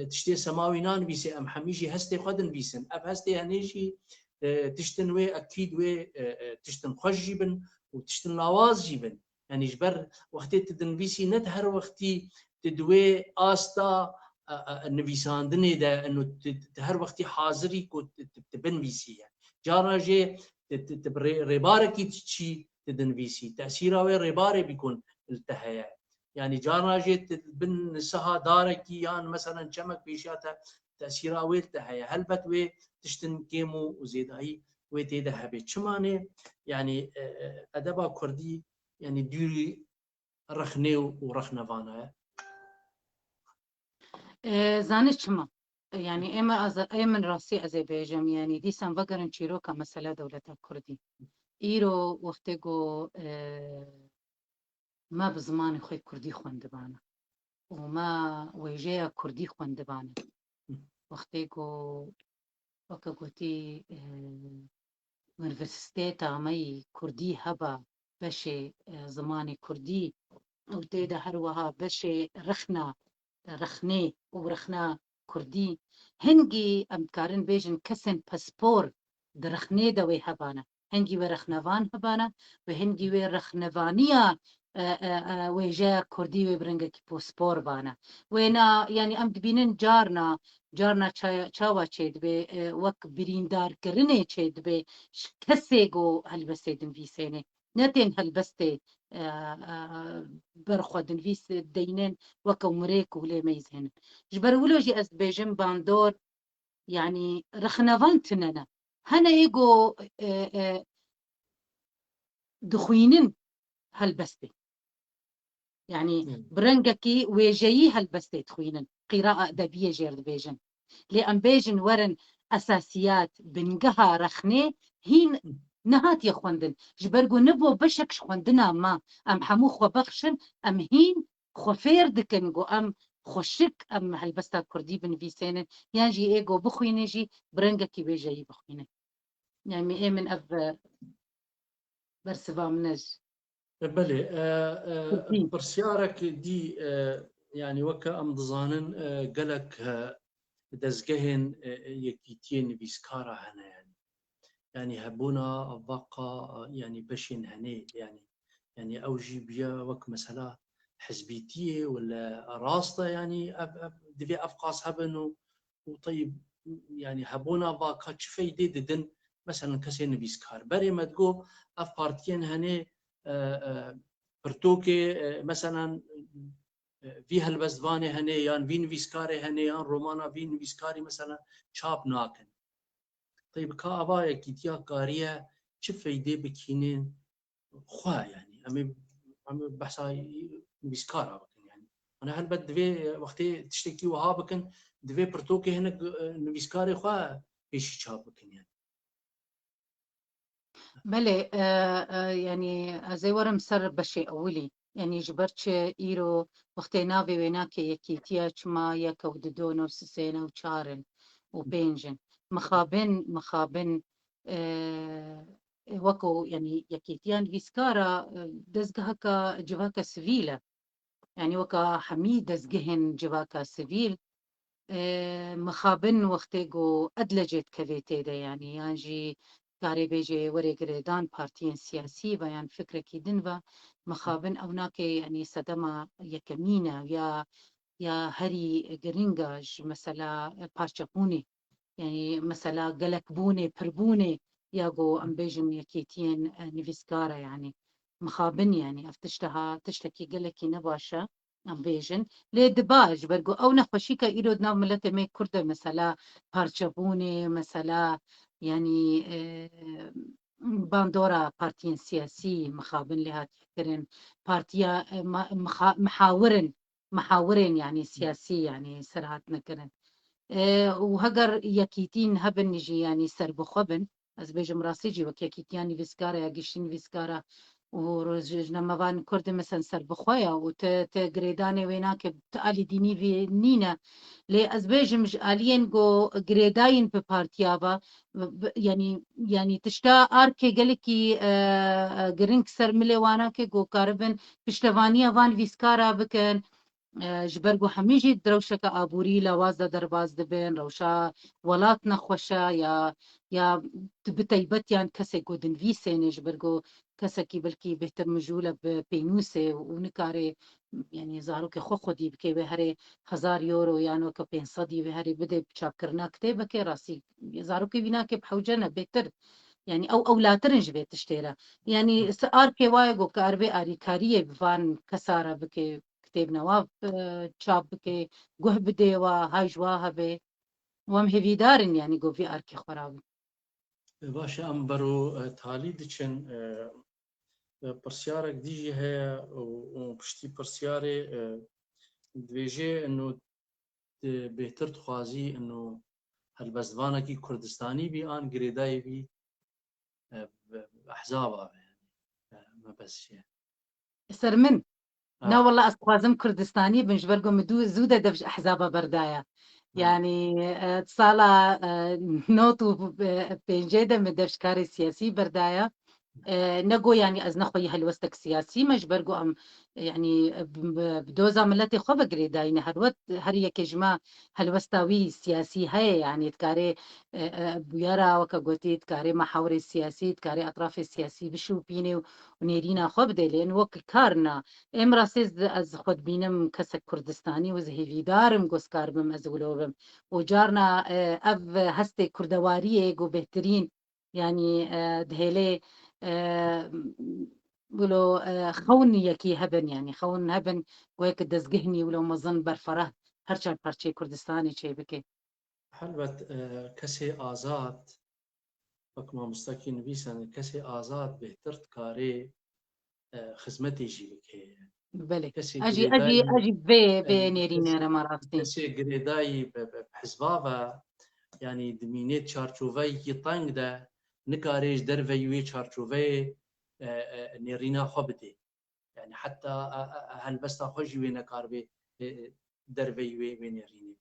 تشتي سماوينان بيسي ام حميجي هستي خدن بيسن اب هستي هنيجي تشتن وي اكيد وي تشتن خوش جيبن وتشتن لاواز جيبن يعني جبر وقتي تدن بيسي نت هر وقتي تدوي استا النبيساندني ده انه هر وقتي حاضري كنت تبن بيسي يعني جارنا جي ريباركي تشي تدن بيسي تاثيره وي ريباري بيكون التهيا يعني جارنا جي بن سها داركي يعني مثلا شمك بيشاتها تاثيره وي التهيا هلبت وي تشتن كيمو وزيداي وي تيدا هبي شمانه يعني ادبا كردي يعني ديري رخنيو ورخنفانا
زانش شما يعني اما من راسي أذربيجان يعني دي سان بقرن شيروكا مسألة دولة كردي إيرو وقتگو ما بزمان خوي كردي خوندبانا وما ويجيا كردي خوندبانا وقتگو وكا قوتي يونيفرسيتي مي كردي هبا بشي زماني كردي وتيدا هروها بشي رخني ورخنا كردي هنجي أمكارن بيجن كسن باسبور درخني دوي هبانا هنجي ورخنفان هبانا وهنجي ورخنفانيا ويجا كردي وبرنجا كي باسبور بانا وينا يعني أم دبينن جارنا چاوا چيد بي وك بريندار كرني چيد بي كسيگو هلبستيدن في سنة نتين هلبستي برخودن فيس دينين وكو مريك ولي ميزهن جبرولوجي أزبيجن باندور يعني رخنفان تننا هنا إيجو دخوينن هالبستي يعني برنجكي ويجي هالبستي تخوينن قراءة أدبية جيرد بيجن لأن بيجن ورن أساسيات بنجها رخني هين نهات يخوندن جبرجو نبو بشكش خوندنا ما أم حمو خو بخشن أم هين خفير دكنجو أم خوشك أم هالبستا كردي بن في سنة يانجي إيجو بخوينة جي برنجكي بيجي بخوينة يعني إيه من أب برسبا منج
بلي برسيارك دي يعني وكا أم ضزانن قالك دزجهن يكيتين بيسكارا هنا يعني هبونا بقى يعني بشين هني يعني أوجي بيا وك مثلا حزبيتية ولا راسطة يعني دفي أفقاس هبنو وطيب يعني هبونا بقى شفي ديدن مثلا كسين بيسكار بري ما تقو أف بارتيين هني برتوكي مثلا في هالبزدواني هني يان فين فيسكاري هني يان رومانا فين فيسكاري مثلا شاب ناكن طيب كابا كيتيا كاريا شوف يدي بكينين خوا يعني أمي بحثا بيسكارا يعني أنا هل بد في وقتي تشتكي وها بكن دفي برتوكي هنا بيسكاري خوا إيش شابكن يعني
بلي يعني زي ورم سر بشي أولي يعني جبرتش إيرو وقتي نافي ويناك يكيتيا ما يكا وددونو سسينا وشارن وبينجن مخابن وكو يعني يكيتيان فيسكارا دزجهكا جواكا سفيلة يعني وكا حميد دزجهن جواكا سفيل مخابن وقتيجو أدلجت كفيتيدا يعني يانجي كاري بيجي وري قريدان بارتيين سياسي بيان فكرة كيدنفا مخابن أو ناكي يعني صدمة يكمينة يا هري جرينجاج مثلا بارشابوني يعني مثلا قلكبوني بربوني ياغو أمبيجن يكيتين نيفيسكارا يعني مخابن يعني أفتشتها تشتكي قلكي نباشا أمبيجن لي دباج برغو أو نخوشيكا إيرود ناو ملتي مي كردة مثلا بارشابوني مثلا يعني باندورا بارتيين سياسي مخابن لها تفكرن بارتيا محاورن يعني سياسي يعني سرعت نكرن وهجر يكيتين هبن نجي يعني سرب خبن از بيجم راسيجي وكيكيتياني فيسكارا يجيشين فيسكارا ورجنا مبان كرد مثلا سرب خويا وتجريداني ويناك بتالي ديني في نينا لي از بيجم آلين جو جريداين ببارتيابا يعني تشتا اركي قالكي جرينك سر ملي وانا كي جو كاربن بشتوانيا فان فيسكارا بكن جبرگو همیجی دروشک آبوری لواز درباز دبن روشا ولات نخوشا یا بتیبت یان کسی گودن ویسین جبرگو کسی کی بلکی بهتر مجوله بپینوسه و نکاره يعني زارو که خودی بکی به هر 1000 یورو یانو که 500 به هر بده چاپ کرنا کتابه که راسی زارو که بنا که بحوجنا بهتر يعني او لا ترنج بيت تشتيرا يعني ار كي واي جو كاربي اري كاريه بفان كساره بكي كتاب نواب تشاب بكي جوه بدي وهاي جواها بي وام هيفي دارن يعني جو في اركي خراب
باشا امبرو تالي دچن برسيارك ديجي هي وبشتي برسياري دويجي انه بهتر تخوازي انه هالبزدوانا كي كردستاني بي ان قريداي بي احزابها يعني ما بس يعني
سر من نا والله أسقازم كردستاني بنجبرقو مدو زودة دفش أحزابها بردايا يعني تصالة نوتو بينجيدة من دفش كاري سياسي بردايا نقو يعني از نخوي هالوستك سياسي مجبرقو ام يعني بدوزا ملتي خو بقري دايني هر كجما هالوستاوي سياسي هي يعني تكاري بيارا وكا قوتي تكاري محاور السياسي تكاري اطراف السياسي بشو بيني ونيرينا خو بدي لان وك كارنا امراسيز از خود بينم كسك كردستاني وزهي في دارم قوسكار بم ازولوبم وجارنا اف هستي كردواريه جو بهترين يعني دهيلي ولو خون يكي هبن يعني خون هبن وهيك دزقهني ولو مظن برفره هرچن پرچه كردستاني چه بكي
حلبت كسي آزاد وكما مستكي نبيسان كسي آزاد بهترت كاري خدمتي جي بكي
بلي اجي بي نيرين رماراتي
كسي قريداي بحزبابا يعني دمينيت شارچوفي يطنق ده نكاريج درفيوي شارچوفي نيرينا خبدي يعني حتى هل خوجي وين كاربي درفيوي وين نيريني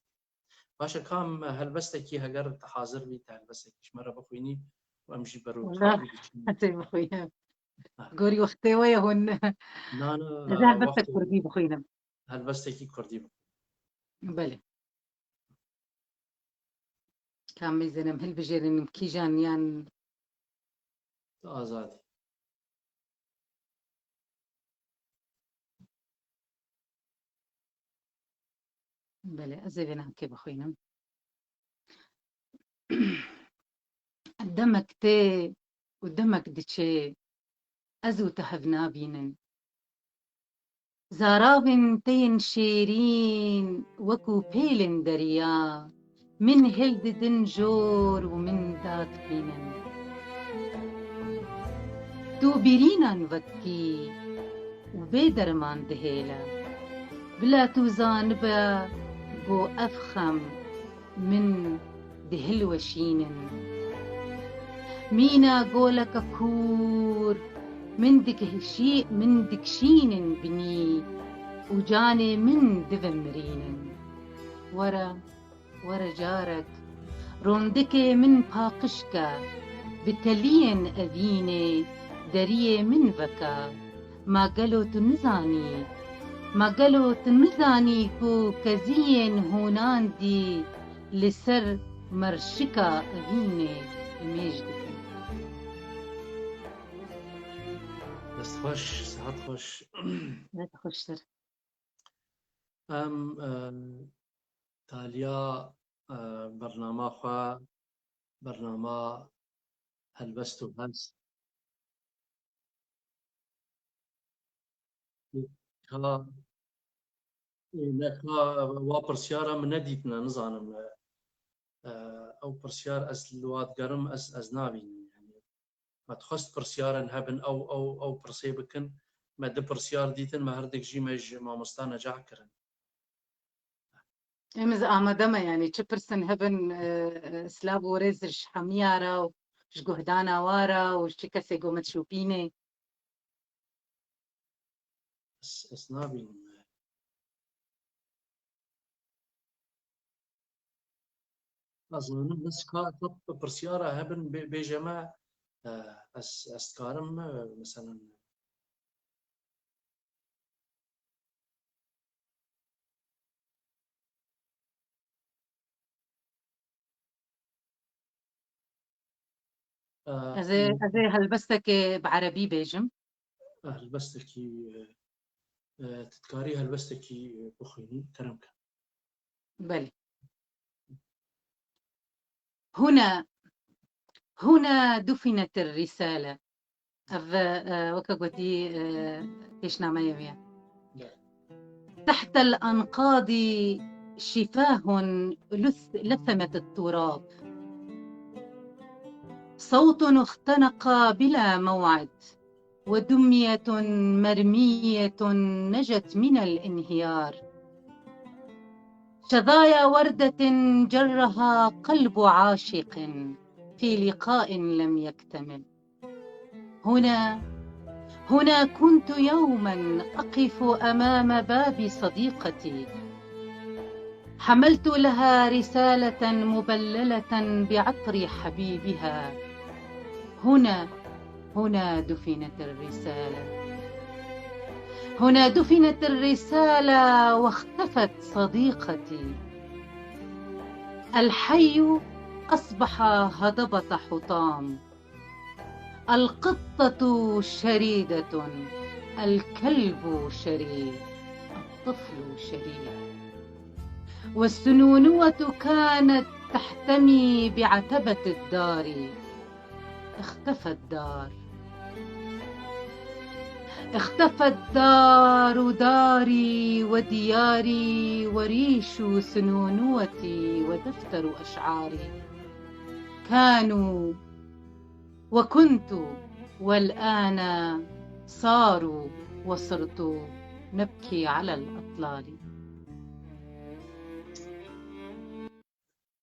باشا كام هل بستكي هجر حاضر بي هل بستكيش مرة بخويني وامشي برو
لا حتى بخويا قوري وقتي ويا هون هل بستك كردي بخوينا
هل بستكي كردي
بلي كامل زنم هل بجيرين مكيجان يان
آزادي
بلي أزيبنا كيف أخوينا قدامك تي قدامك دتشي أزو تهفنا بينن زارابن تين شيرين وكو بيلن دريا من هلد دنجور ومن دات بينن تو بيرينا نوكي وبيدرمان دهيلا بلا توزانبا جو أفخم من دهل وشينن مينا قولك كور من دكشين بني وجاني من دفمرين ورا جارك روندكي من باقشكا بتلين أذيني دريه من بكا ما قالوا تنزاني ما قالوا تنزاني كو كزين هوناندي لسر مرشكا أذيني المجد.
دست خوش ساعت خوش.
لا تخشتر
تالیا برنامه خواه برنامه هلبست و هست ها لكا وبرسيارة من نديتنا نظام او برسيار از لواد قرم از نابين يعني ما تخست برسيارا هبن او برسيبكن ما د برسيار ديتن ما هردك جي ما مستانا جاكرن
إمز آمدما يعني تشبرسن هبن سلاب ورزش حميارا وشجهدانا وارا وشكسي قومت شوبيني
از نابين أظن بس طب برسيارة هبن بجماعة أستكارم مثلا
أزي هلبستك بعربي بيجم
هلبستكي تتكاري هلبستكي بخيني كرمك.
بلي هنا دفنت الرسالة وكقولي إيش نعمل تحت الأنقاض شفاه لثمت التراب صوت اختنق بلا موعد ودمية مرمية نجت من الانهيار شظايا وردة جرها قلب عاشق في لقاء لم يكتمل هنا كنت يوما أقف أمام باب صديقتي حملت لها رسالة مبللة بعطر حبيبها هنا دفنت الرسالة هنا دفنت الرسالة واختفت صديقتي الحي أصبح هضبة حطام القطة شريدة الكلب شريد الطفل شريد والسنونوة كانت تحتمي بعتبة الدار اختفت داري ودياري وريش سنونوتي ودفتر أشعاري كانوا وكنت والآن صاروا وصرت نبكي على الأطلال.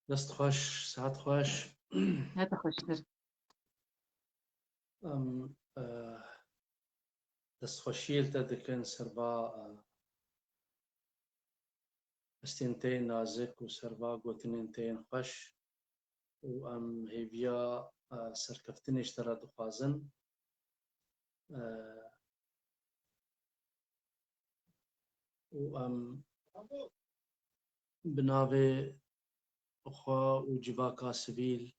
دست خوش ساعت خوش
لا تخشتر
دست خوشيل تدكن سربا استنتين نازك وسربا قوتنينتين خوش وام هيفيا سركفتني اشترى دخازن وام بناوي أخوة وجواكا سبيل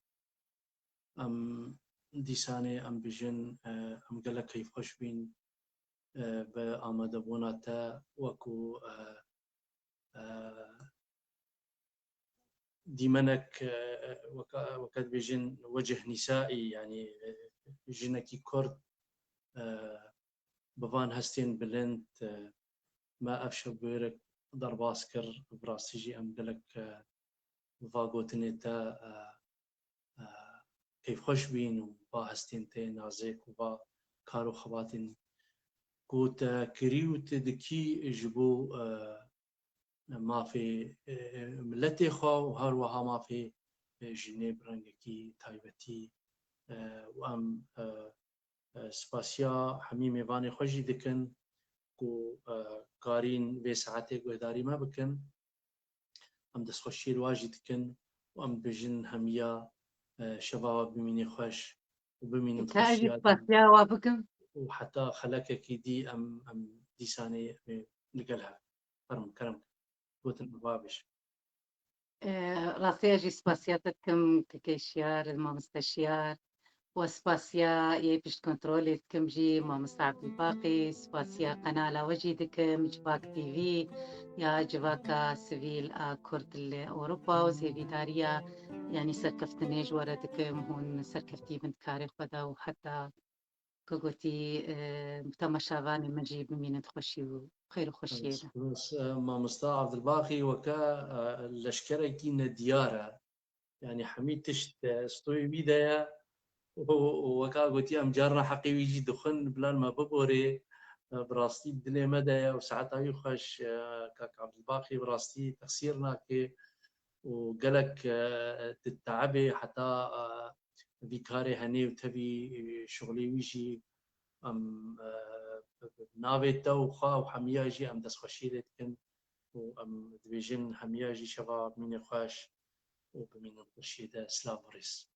أم دیسانێ ئەم بژن ئەم گەلە کەیف خۆش بین بە ئامادەبوونا تا وەکو دیمەنێک وەکەت بێژن وەجه نیسائی یعنی ژنێکی کورد بڤان هەستێن بلند ما ئەفشە بێرێک دەرباز کرد بڕاستیژی ئەم گەلک ڤاگۆتنێ تا كيف خوش بين وبا هستينتين نازك وبا كارو خباتين كوتا كريوت دكي جبو ما في ملتي خوا وهر وها ما في جنيب رنگكي تايبتي وام سپاسيا حميمي فاني خوشي دكن كو كارين بي ساعتي قداري ما بكن ام دس خوشي الواجي دكن وام بجن هميا شباب بميني خوش وبمين
كأجي
تخشيات
باسيا وابكم
وحتى خلك دي ام دي سانه نقلها فرم كرم قوت بابش
راسي أجي سباسياتكم ككيشيار ما مستشيار وسباسيا يبش كنترولي كم جي ما مستعد الباقي سباسيا قناة وجيدكم جباك تي في يا جباكا سيفيل كرد أوروبا وزي داريا يعني سركفتني جوردكم هون سركفتي بنت كاري خدا وحتى كوغوتي تماشافاني مجيب من تخشي وخير خشينا
ما مستعد عبد الباقي وكا لشكركي نديارة يعني حميد تشت ستوي بيدايا وكا قلت ام جارنا حقي ويجي دخن بلان ما ببوري براستي الدنيا مدى وساعتها يخش كاك عبد الباقي براستي تقصيرنا كي وقالك تتعبي حتى بيكاري هني وتبي شغلي ويجي ام نافي توخا وحمياجي ام دس خشيلت كن وام دبيجن حمياجي شباب من خاش وبمن الخشيده سلام وريس